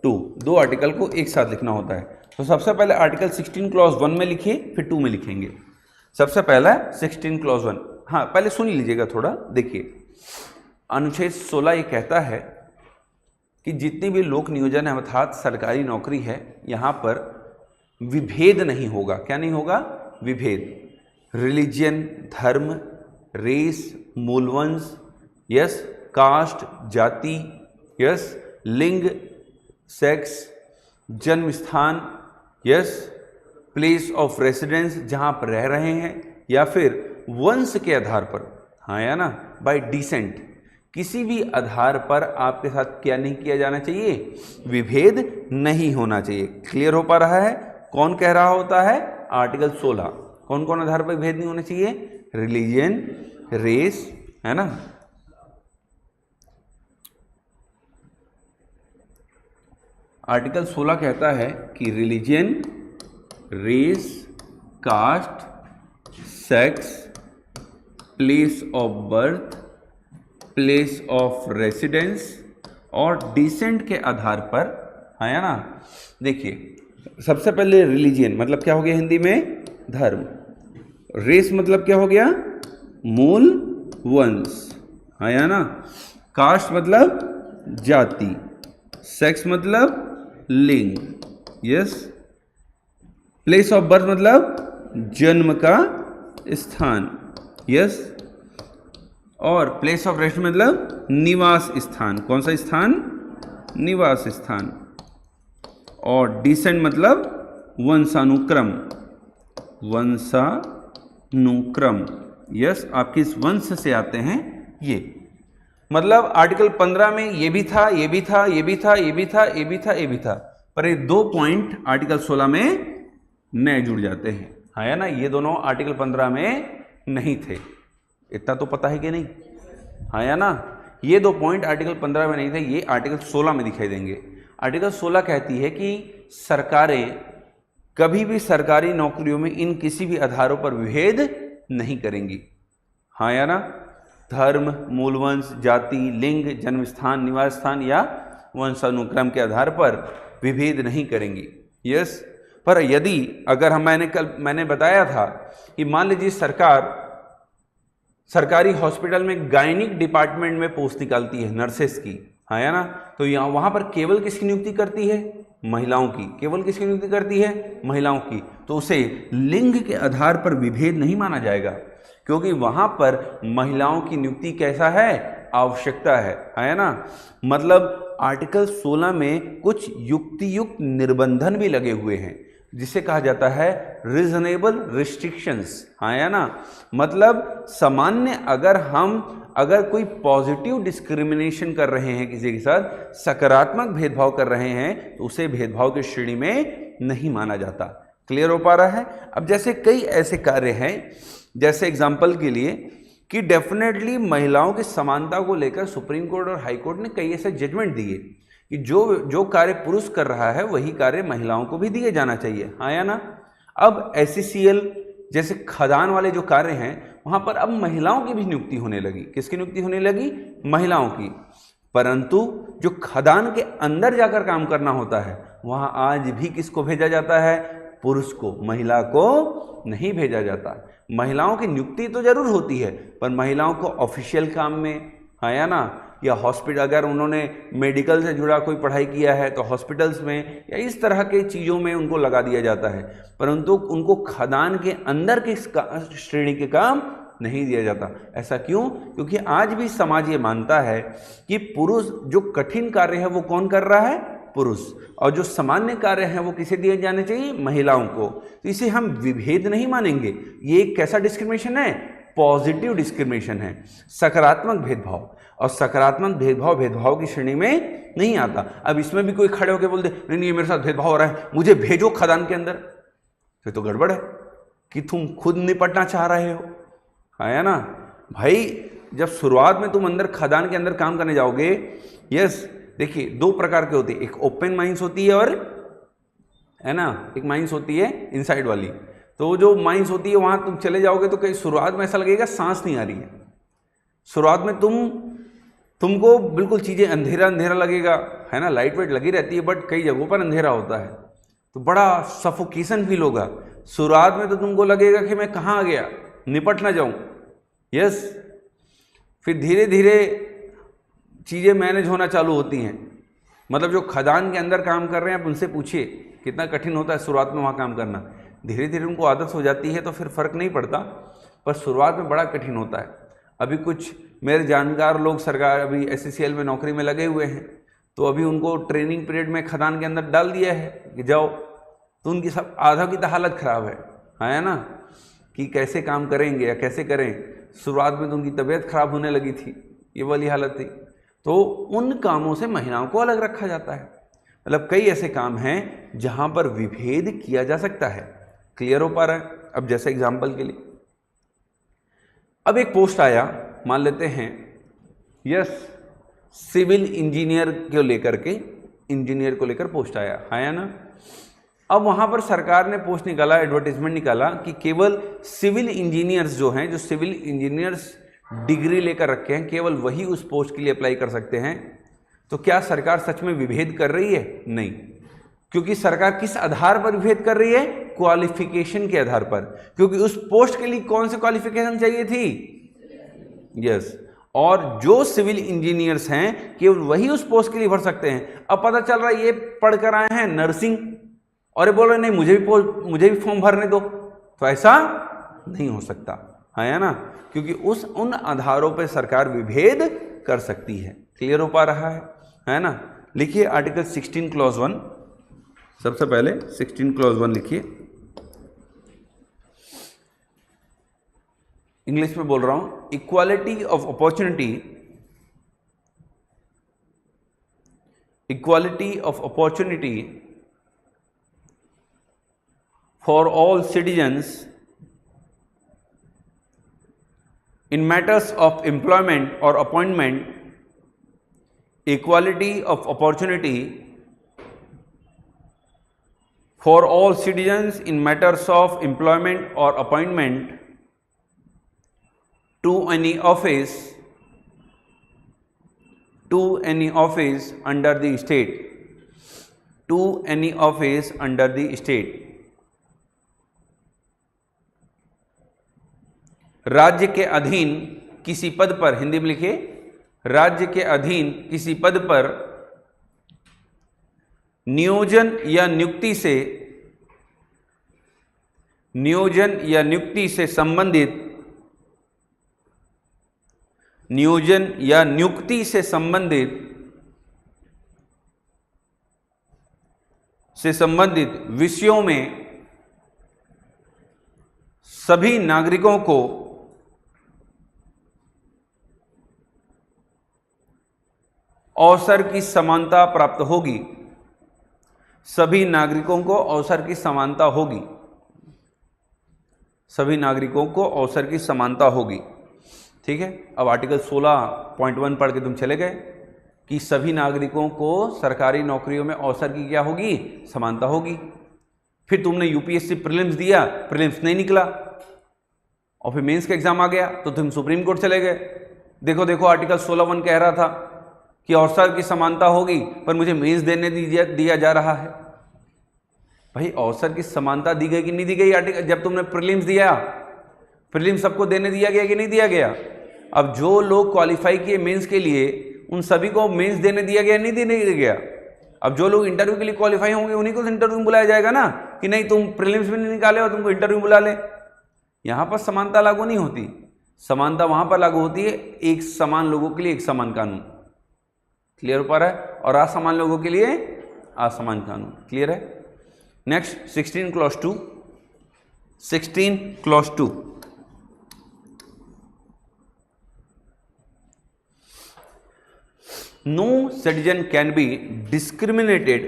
[SPEAKER 1] 2। दो आर्टिकल को एक साथ लिखना होता है। तो सबसे पहले आर्टिकल 16 क्लॉज 1 में लिखिए, फिर 2 में लिखेंगे। सबसे पहला 16 क्लॉज 1। हाँ, पहले सुन लीजिएगा थोड़ा, देखिए। अनुच्छेद 16 ये कहता है कि जितनी भी लोक नियोजन है अर्थात सरकारी नौकरी है, यहाँ पर विभेद नहीं होगा। क्या नहीं होगा? विभेद। रिलीजियन, धर्म, रेस, मूलवंश, यस, कास्ट, जाति, यस, लिंग, सेक्स, जन्म स्थान, यस, प्लेस ऑफ रेसिडेंस, जहाँ पर रह रहे हैं, या फिर वंश के आधार पर, हाँ या ना, बाय डिसेंट, किसी भी आधार पर आपके साथ क्या नहीं किया जाना चाहिए? विभेद नहीं होना चाहिए। क्लियर हो पा रहा है? कौन कह रहा होता है? आर्टिकल 16। कौन कौन आधार पर विभेद नहीं होना चाहिए? रिलीजियन, रेस, है ना, आर्टिकल 16 कहता है कि religion, race, caste, sex, place of birth, place of residence और डिसेंट के आधार पर, है ना। देखिए, सबसे पहले रिलीजियन मतलब क्या हो गया हिंदी में? धर्म। रेस मतलब क्या हो गया? मूल वंश, है ना। कास्ट मतलब जाति। सेक्स मतलब लिंग, यस। प्लेस ऑफ बर्थ मतलब जन्म का स्थान, यस। और प्लेस ऑफ रेस्ट मतलब निवास स्थान। कौन सा स्थान? निवास स्थान। और डिसेंट मतलब वंशानुक्रम, वंशानुक्रम, यस। आप किस वंश से आते हैं ये। मतलब आर्टिकल 15 में ये भी था, ये भी था, ये भी था, ये भी था, ये भी था, ये भी था, पर ये दो पॉइंट आर्टिकल 16 में नए जुड़ जाते हैं, है ना। ये दोनों आर्टिकल 15 में नहीं थे, इतना तो पता है कि नहीं, हाँ या ना। ये दो पॉइंट आर्टिकल 15 में नहीं थे, ये आर्टिकल 16 में दिखाई देंगे। आर्टिकल 16 कहती है कि सरकारें कभी भी सरकारी नौकरियों में इन किसी भी आधारों पर विभेद नहीं करेंगी, हाँ या ना। धर्म, मूलवंश, जाति, लिंग, जन्म स्थान, निवास स्थान या वंशानुक्रम के आधार पर विभेद नहीं करेंगी, यस। पर यदि अगर मैंने बताया था कि मान लीजिए सरकारी हॉस्पिटल में गायनिक डिपार्टमेंट में पोस्ट निकालती है नर्सेस की, है ना, तो यहाँ वहां पर केवल किसकी नियुक्ति करती है? महिलाओं की। केवल किसकी नियुक्ति करती है? महिलाओं की। तो उसे लिंग के आधार पर विभेद नहीं माना जाएगा, क्योंकि वहां पर महिलाओं की नियुक्ति कैसा है? आवश्यकता है ना। मतलब आर्टिकल 16 में कुछ युक्तियुक्त निर्बंधन भी लगे हुए हैं, जिसे कहा जाता है रीजनेबल रिस्ट्रिक्शंस, हाँ या ना। मतलब सामान्य, अगर कोई पॉजिटिव डिस्क्रिमिनेशन कर रहे हैं किसी के साथ, सकारात्मक भेदभाव कर रहे हैं, तो उसे भेदभाव की श्रेणी में नहीं माना जाता। क्लियर हो पा रहा है? अब जैसे कई ऐसे कार्य हैं, जैसे एग्जाम्पल के लिए कि डेफिनेटली महिलाओं की समानता को लेकर सुप्रीम कोर्ट और हाई कोर्ट ने कई ऐसे जजमेंट दिए कि जो कार्य पुरुष कर रहा है वही कार्य महिलाओं को भी दिए जाना चाहिए, हाँ या ना। अब SCCL जैसे खदान वाले जो कार्य हैं, वहां पर अब महिलाओं की भी नियुक्ति होने लगी। किसकी नियुक्ति होने लगी? महिलाओं की। परंतु जो खदान के अंदर जाकर काम करना होता है, वहां आज भी किसको भेजा जाता है? पुरुष को, महिला को नहीं भेजा जाता। महिलाओं की नियुक्ति तो जरूर होती है, पर महिलाओं को ऑफिशियल काम में, हाँ या ना, या हॉस्पिटल, अगर उन्होंने मेडिकल से जुड़ा कोई पढ़ाई किया है तो हॉस्पिटल्स में या इस तरह के चीज़ों में उनको लगा दिया जाता है, परंतु उनको खदान के अंदर की श्रेणी के काम नहीं दिया जाता। ऐसा क्यों? क्योंकि आज भी समाज ये मानता है कि पुरुष जो कठिन कार्य है वो कौन कर रहा है? पुरुष। और जो सामान्य कार्य है वो किसे दिए जाने चाहिए? महिलाओं को। तो इसे हम विभेद नहीं मानेंगे। ये एक कैसा डिस्क्रिमिनेशन है? पॉजिटिव डिस्क्रिमिनेशन है, सकारात्मक भेदभाव। और सकारात्मक भेदभाव भेदभाव की श्रेणी में नहीं आता। अब इसमें भी कोई खड़े होकर बोल दे नहीं नहीं ये मेरे साथ भेदभाव हो रहा है, मुझे भेजो खदान के अंदर, फिर तो गड़बड़ है कि तुम खुद निपटना चाह रहे हो, है ना भाई। जब शुरुआत में तुम अंदर खदान के अंदर काम करने जाओगे, यस देखिए दो प्रकार के होते हैं, एक ओपन माइंस होती है और है ना एक माइंस होती है इनसाइड वाली। तो जो माइंस होती है वहां तुम चले जाओगे तो कहीं शुरुआत में ऐसा लगेगा सांस नहीं आ रही है, शुरुआत में तुमको बिल्कुल चीजें अंधेरा अंधेरा लगेगा, है ना, लाइट वेट लगी रहती है बट कई जगहों पर अंधेरा होता है, तो बड़ा सफोकेशन फील होगा। शुरुआत में तो तुमको लगेगा कि मैं कहाँ आ गया, निपट ना जाऊं, यस। फिर धीरे धीरे चीज़ें मैनेज होना चालू होती हैं। मतलब जो खदान के अंदर काम कर रहे हैं आप उनसे पूछिए कितना कठिन होता है शुरुआत में वहाँ काम करना। धीरे धीरे उनको आदत हो जाती है तो फिर फ़र्क नहीं पड़ता, पर शुरुआत में बड़ा कठिन होता है। अभी कुछ मेरे जानकार लोग सरकार अभी SCCL में नौकरी में लगे हुए हैं, तो अभी उनको ट्रेनिंग पीरियड में खदान के अंदर डाल दिया है कि जाओ, तो उनकी सब आधा की तो हालत ख़राब है ना, कि कैसे काम करेंगे या कैसे करें। शुरुआत में तो उनकी तबीयत खराब होने लगी थी, ये वाली हालत थी। तो उन कामों से महिलाओं को अलग रखा जाता है। मतलब कई ऐसे काम हैं जहां पर विभेद किया जा सकता है। क्लियर हो पा रहा है? अब जैसे एग्जाम्पल के लिए अब एक पोस्ट आया, मान लेते हैं यस सिविल इंजीनियर को लेकर के, इंजीनियर को लेकर पोस्ट आया ना। अब वहां पर सरकार ने पोस्ट निकाला, एडवर्टाइजमेंट निकाला कि केवल सिविल इंजीनियर्स जो हैं, जो सिविल इंजीनियर्स डिग्री लेकर रखे हैं, केवल वही उस पोस्ट के लिए अप्लाई कर सकते हैं। तो क्या सरकार सच में विभेद कर रही है? नहीं, क्योंकि सरकार किस आधार पर विभेद कर रही है? क्वालिफिकेशन के आधार पर, क्योंकि उस पोस्ट के लिए कौन सी क्वालिफिकेशन चाहिए थी? यस, और जो सिविल इंजीनियर्स हैं केवल वही उस पोस्ट के लिए भर सकते हैं। अब पता चल रहा है ये पढ़कर आए हैं नर्सिंग और ये बोल रहे नहीं मुझे भी फॉर्म भरने दो, तो ऐसा नहीं हो सकता, है ना, क्योंकि उन आधारों पर सरकार विभेद कर सकती है। क्लियर हो पा रहा है ना। लिखिए आर्टिकल 16 क्लॉज 1, सबसे पहले 16 क्लॉज 1 लिखिए। इंग्लिश में बोल रहा हूं, equality of opportunity, equality of opportunity for all citizens in matters of employment or appointment, equality of opportunity for all citizens in matters of employment or appointment to any office under the state, to any office under the state। राज्य के अधीन किसी पद पर, हिंदी में लिखिए, राज्य के अधीन किसी पद पर नियोजन या नियुक्ति से संबंधित विषयों में सभी नागरिकों को अवसर की समानता प्राप्त होगी। सभी नागरिकों को अवसर की समानता होगी, सभी नागरिकों को अवसर की समानता होगी। ठीक है, अब आर्टिकल 16.1 पढ़ के तुम चले गए कि सभी नागरिकों को सरकारी नौकरियों में अवसर की क्या होगी? समानता होगी। फिर तुमने यूपीएससी प्रीलिम्स दिया, प्रीलिम्स नहीं निकला और फिर मेंस का एग्जाम आ गया तो तुम सुप्रीम कोर्ट चले गए। देखो आर्टिकल 16.1 कह रहा था कि अवसर की समानता होगी, पर मुझे मेंस देने दिया जा रहा है। भाई अवसर की समानता दी गई कि नहीं दी गई? आर्टिकल जब तुमने प्रीलिम्स दिया, प्रीलिम्स सबको देने दिया गया कि नहीं दिया गया? अब जो लोग क्वालिफाई किए मेंस के लिए उन सभी को मेंस देने दिया गया, नहीं देने गया? अब जो लोग इंटरव्यू के लिए क्वालिफाई होंगे उन्हीं को इंटरव्यू में बुलाया जाएगा ना, कि नहीं तुम प्रीलिम्स में नहीं निकाले और तुमको इंटरव्यू बुला ले। यहां पर समानता लागू नहीं होती। समानता वहां पर लागू होती है एक समान लोगों के लिए एक समान कानून। क्लियर हो पा रहा है? और असमान लोगों के लिए असमान कानून। क्लियर है? Next 16 clause 2, 16 clause 2। No citizen can be discriminated,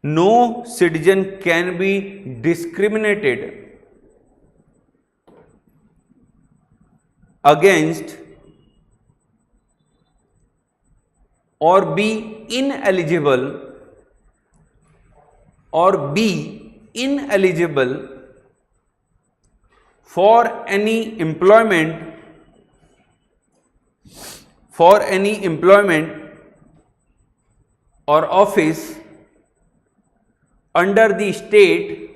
[SPEAKER 1] no citizen can be discriminated against or be ineligible for any employment or office under the state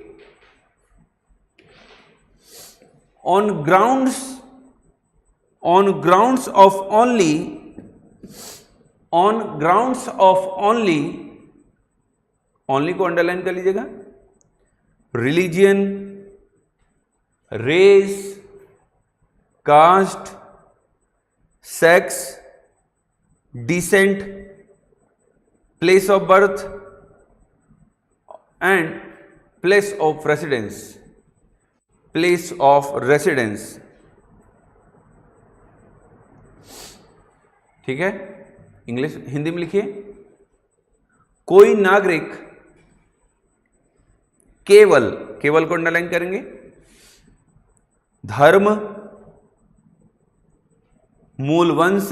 [SPEAKER 1] on grounds of only को अंडरलाइन कर लीजिएगा, religion, race, caste, sex, descent, place of birth and place of residence. ठीक है, English Hindi में लिखिए। कोई नागरिक केवल को अंडरलाइन करेंगे, धर्म, मूल वंश,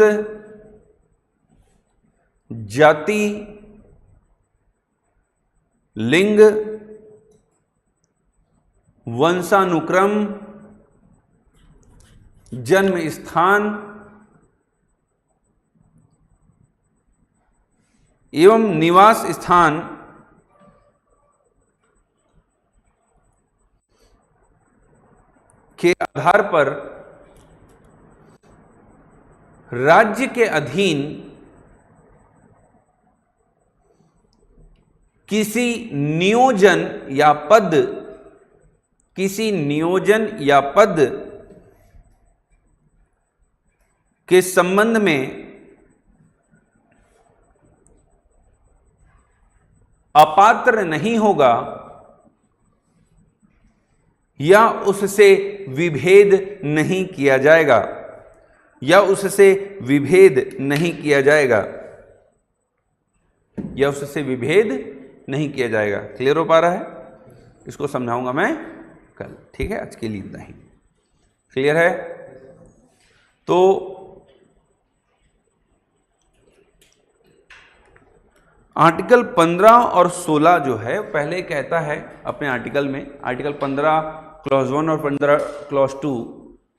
[SPEAKER 1] जाति, लिंग, वंशानुक्रम, जन्म स्थान एवं निवास स्थान के आधार पर राज्य के अधीन किसी नियोजन या पद के संबंध में अपात्र नहीं होगा या उससे विभेद नहीं किया जाएगा, क्लियर हो पा रहा है? इसको समझाऊंगा मैं कल, ठीक है? आज के लिए इतना ही। क्लियर है? तो आर्टिकल 15 और 16 जो है पहले कहता है अपने आर्टिकल में, आर्टिकल 15 क्लॉज 1 और 15 क्लॉज 2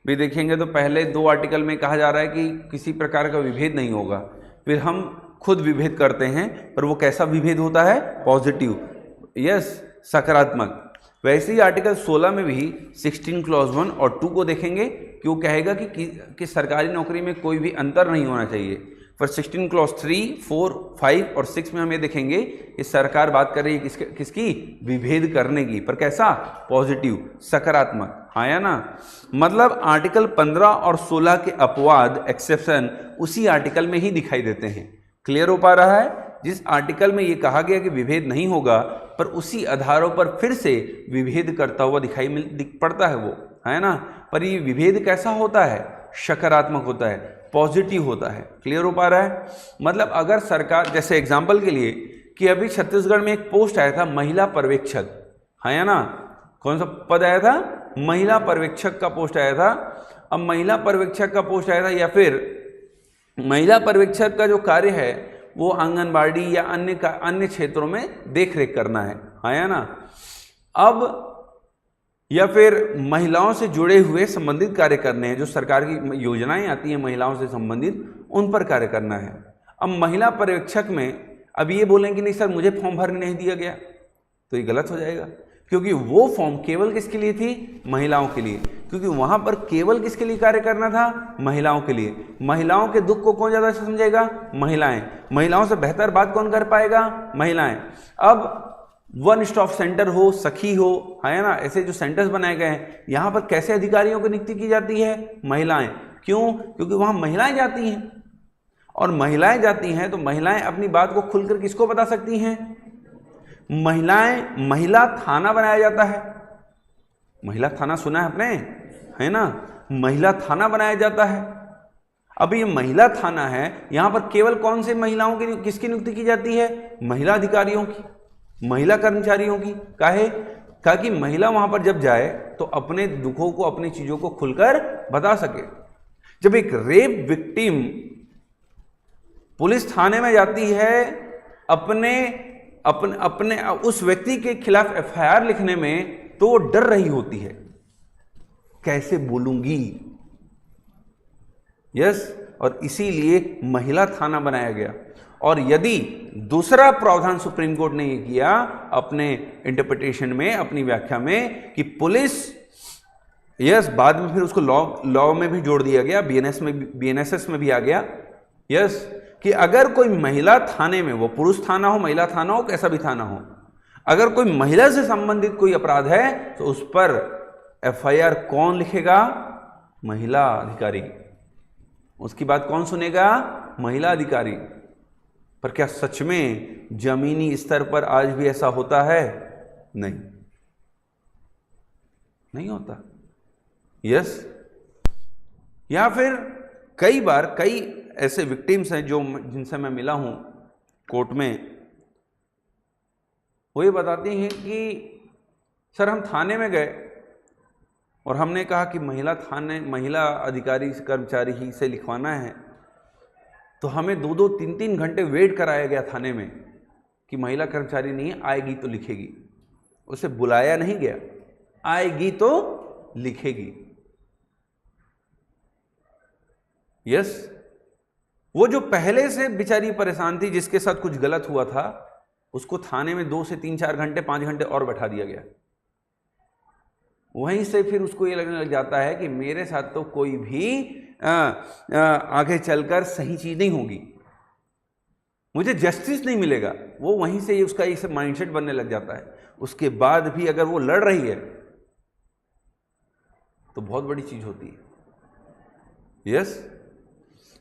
[SPEAKER 1] भी देखेंगे तो पहले दो आर्टिकल में कहा जा रहा है कि किसी प्रकार का विभेद नहीं होगा, फिर हम खुद विभेद करते हैं, पर वो कैसा विभेद होता है? पॉजिटिव, यस, सकारात्मक। वैसे ही आर्टिकल 16 में भी 16 क्लॉज 1 और 2 को देखेंगे कि वो कहेगा कि सरकारी नौकरी में कोई भी अंतर नहीं होना चाहिए। पर 16 क्लॉज 3, 4, 5 और 6 में हम ये देखेंगे कि सरकार बात कर रही है किसकी? विभेद करने की, पर कैसा? पॉजिटिव, सकारात्मक। हाँ या ना? मतलब आर्टिकल 15 और 16 के अपवाद, एक्सेप्शन उसी आर्टिकल में ही दिखाई देते हैं। क्लियर हो पा रहा है? जिस आर्टिकल में ये कहा गया कि विभेद नहीं होगा, पर उसी आधारों पर फिर से विभेद करता हुआ दिख पड़ता है वो, है ना? पर ये विभेद कैसा होता है? सकारात्मक होता है, पॉजिटिव होता है। क्लियर हो पा रहा है? मतलब अगर सरकार, जैसे एग्जाम्पल के लिए कि अभी छत्तीसगढ़ में एक पोस्ट आया था महिला पर्यवेक्षक, है ना? कौन सा पद आया था? महिला पर्यवेक्षक का पोस्ट आया था। अब महिला पर्यवेक्षक का पोस्ट आया था, या फिर महिला पर्यवेक्षक का जो कार्य है वो आंगनबाड़ी या अन्य क्षेत्रों में देखरेख करना है ना? अब या फिर महिलाओं से जुड़े हुए संबंधित कार्य करने हैं, जो सरकार की योजनाएं आती हैं महिलाओं से संबंधित, उन पर कार्य करना है। अब महिला पर्यवेक्षक में अब ये बोलें कि नहीं सर मुझे फॉर्म भरने नहीं दिया गया, तो ये गलत हो जाएगा, क्योंकि वो फॉर्म केवल किसके लिए थी? महिलाओं के लिए, क्योंकि वहां पर केवल किसके लिए कार्य करना था? महिलाओं के लिए। महिलाओं के दुख को कौन ज्यादा समझेगा? महिलाएं। महिलाओं से बेहतर बात कौन कर पाएगा? महिलाएं। अब वन स्टॉप सेंटर हो, सखी हो, है ना, ऐसे जो सेंटर्स बनाए गए हैं, यहाँ पर कैसे अधिकारियों की नियुक्ति की जाती है? महिलाएं। क्यों? क्योंकि वहां महिलाएं जाती हैं, और महिलाएं जाती हैं तो महिलाएं अपनी बात को खुलकर किसको बता सकती हैं? महिला थाना बनाया जाता है। महिला थाना सुना है आपने? है ना? महिला थाना बनाया जाता अब ये महिला थाना है, यहां पर केवल कौन से महिलाओं की किसकी नियुक्ति की जाती है? महिला अधिकारियों की, महिला कर्मचारियों की। काहे? ताकि महिला वहां पर जब जाए तो अपने दुखों को, अपनी चीजों को खुलकर बता सके। जब एक रेप विक्टिम पुलिस थाने में जाती है अपने उस व्यक्ति के खिलाफ एफआईआर लिखने में, तो वो डर रही होती है, कैसे बोलूंगी। यस, और इसीलिए महिला थाना बनाया गया। और यदि दूसरा प्रावधान सुप्रीम कोर्ट ने ये किया अपने इंटरप्रिटेशन में, अपनी व्याख्या में, कि पुलिस, यस, बाद में फिर उसको लॉ में भी जोड़ दिया गया, बीएनएसएस में भी आ गया, यस, कि अगर कोई महिला थाने में, वो पुरुष थाना हो, महिला थाना हो, कैसा भी थाना हो, अगर कोई महिला से संबंधित कोई अपराध है तो उस पर एफआईआर कौन लिखेगा? महिला अधिकारी। उसकी बात कौन सुनेगा? महिला अधिकारी। पर क्या सच में जमीनी स्तर पर आज भी ऐसा होता है? नहीं, नहीं होता। यस, या फिर कई बार कई ऐसे विक्टिम्स हैं जो जिनसे मैं मिला हूं कोर्ट में, वो ये बताती हैं कि सर हम थाने में गए और हमने कहा कि महिला अधिकारी कर्मचारी ही से लिखवाना है, तो हमें 2-2, 3-3 घंटे वेट कराया गया थाने में कि महिला कर्मचारी नहीं आएगी तो लिखेगी। उसे बुलाया नहीं गया, आएगी तो लिखेगी। यस, वो जो पहले से बेचारी परेशान थी, जिसके साथ कुछ गलत हुआ था, उसको थाने में 2 से 3-4 घंटे, 5 घंटे और बैठा दिया गया। वहीं से फिर उसको ये लगने लग जाता है कि मेरे साथ तो कोई भी आगे चलकर सही चीज नहीं होगी, मुझे जस्टिस नहीं मिलेगा। वो वहीं से उसका ये माइंडसेट बनने लग जाता है। उसके बाद भी अगर वो लड़ रही है तो बहुत बड़ी चीज होती है। यस,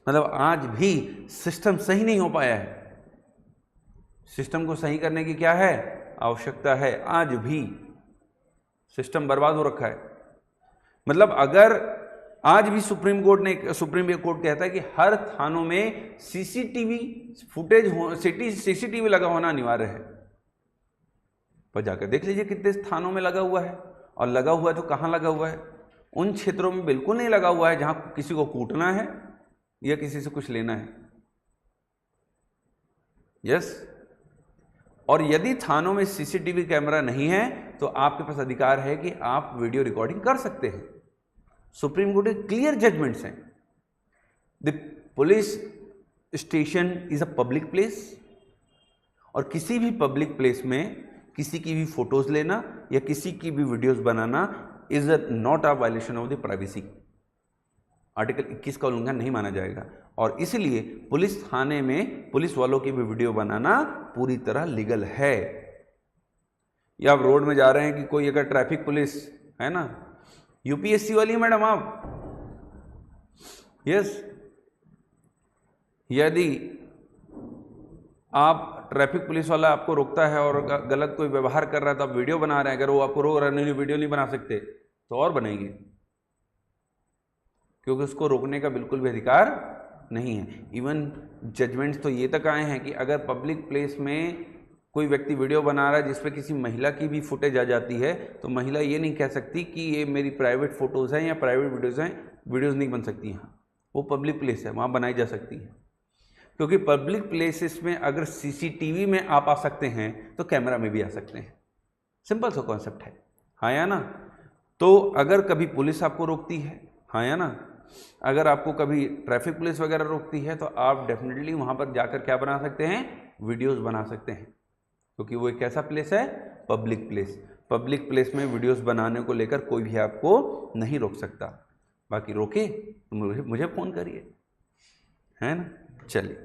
[SPEAKER 1] मतलब आज भी सिस्टम सही नहीं हो पाया है। सिस्टम को सही करने की क्या है? आवश्यकता है। आज भी सिस्टम बर्बाद हो रखा है। मतलब अगर आज भी सुप्रीम कोर्ट कहता है कि हर थानों में सीसीटीवी फुटेज सीसीटीवी लगा होना अनिवार्य है। पर जाकर देख लीजिए कितने थानों में लगा हुआ है, और लगा हुआ है तो कहां लगा हुआ है? उन क्षेत्रों में बिल्कुल नहीं लगा हुआ है जहां किसी को कूटना है या किसी से कुछ लेना है। यस, और यदि थानों में सीसीटीवी कैमरा नहीं है तो आपके पास अधिकार है कि आप वीडियो रिकॉर्डिंग कर सकते हैं। सुप्रीम कोर्ट के क्लियर जजमेंट्स हैं। The police station is a public place, और किसी भी पब्लिक प्लेस में किसी की भी फोटोज लेना या किसी की भी videos banana is not a violation of the privacy. Article 21 का उल्लंघन नहीं माना जाएगा, और इसलिए पुलिस थाने में पुलिस वालों की भी वीडियो बनाना पूरी तरह लीगल है। या आप रोड में जा रहे हैं कि कोई अगर ट्रैफिक पुलिस है ना, यूपीएससी वाली है मैडम आप, यस, यदि आप ट्रैफिक पुलिस वाला आपको रोकता है और गलत कोई व्यवहार कर रहा है तो आप वीडियो बना रहे हैं, अगर वो आपको रोक रहा है नहीं वीडियो नहीं बना सकते तो और बनाएंगे, क्योंकि उसको रोकने का बिल्कुल भी अधिकार नहीं है। इवन जजमेंट्स तो ये तक आए हैं कि अगर पब्लिक प्लेस में कोई व्यक्ति वीडियो बना रहा है जिसपे किसी महिला की भी फुटेज आ जाती है तो महिला ये नहीं कह सकती कि ये मेरी प्राइवेट फोटोज़ हैं या प्राइवेट वीडियोज़ हैं, वीडियोज़ नहीं बन सकती हैं। वो पब्लिक प्लेस है, वहाँ बनाई जा सकती है, क्योंकि पब्लिक प्लेसेस में अगर सीसीटीवी में आप आ सकते हैं तो कैमरा में भी आ सकते हैं। सिंपल सा कॉन्सेप्ट है, हाँ या ना। तो अगर कभी पुलिस आपको रोकती है, हाँ या ना, अगर आपको कभी ट्रैफिक पुलिस वगैरह रोकती है तो आप डेफिनेटली वहाँ पर जाकर क्या बना सकते हैं? वीडियोज़ बना सकते हैं, क्योंकि वो एक ऐसा प्लेस है, पब्लिक प्लेस। पब्लिक प्लेस में वीडियोस बनाने को लेकर कोई भी आपको नहीं रोक सकता। बाकी रोके तो मुझे फ़ोन करिए, है ना। चलिए।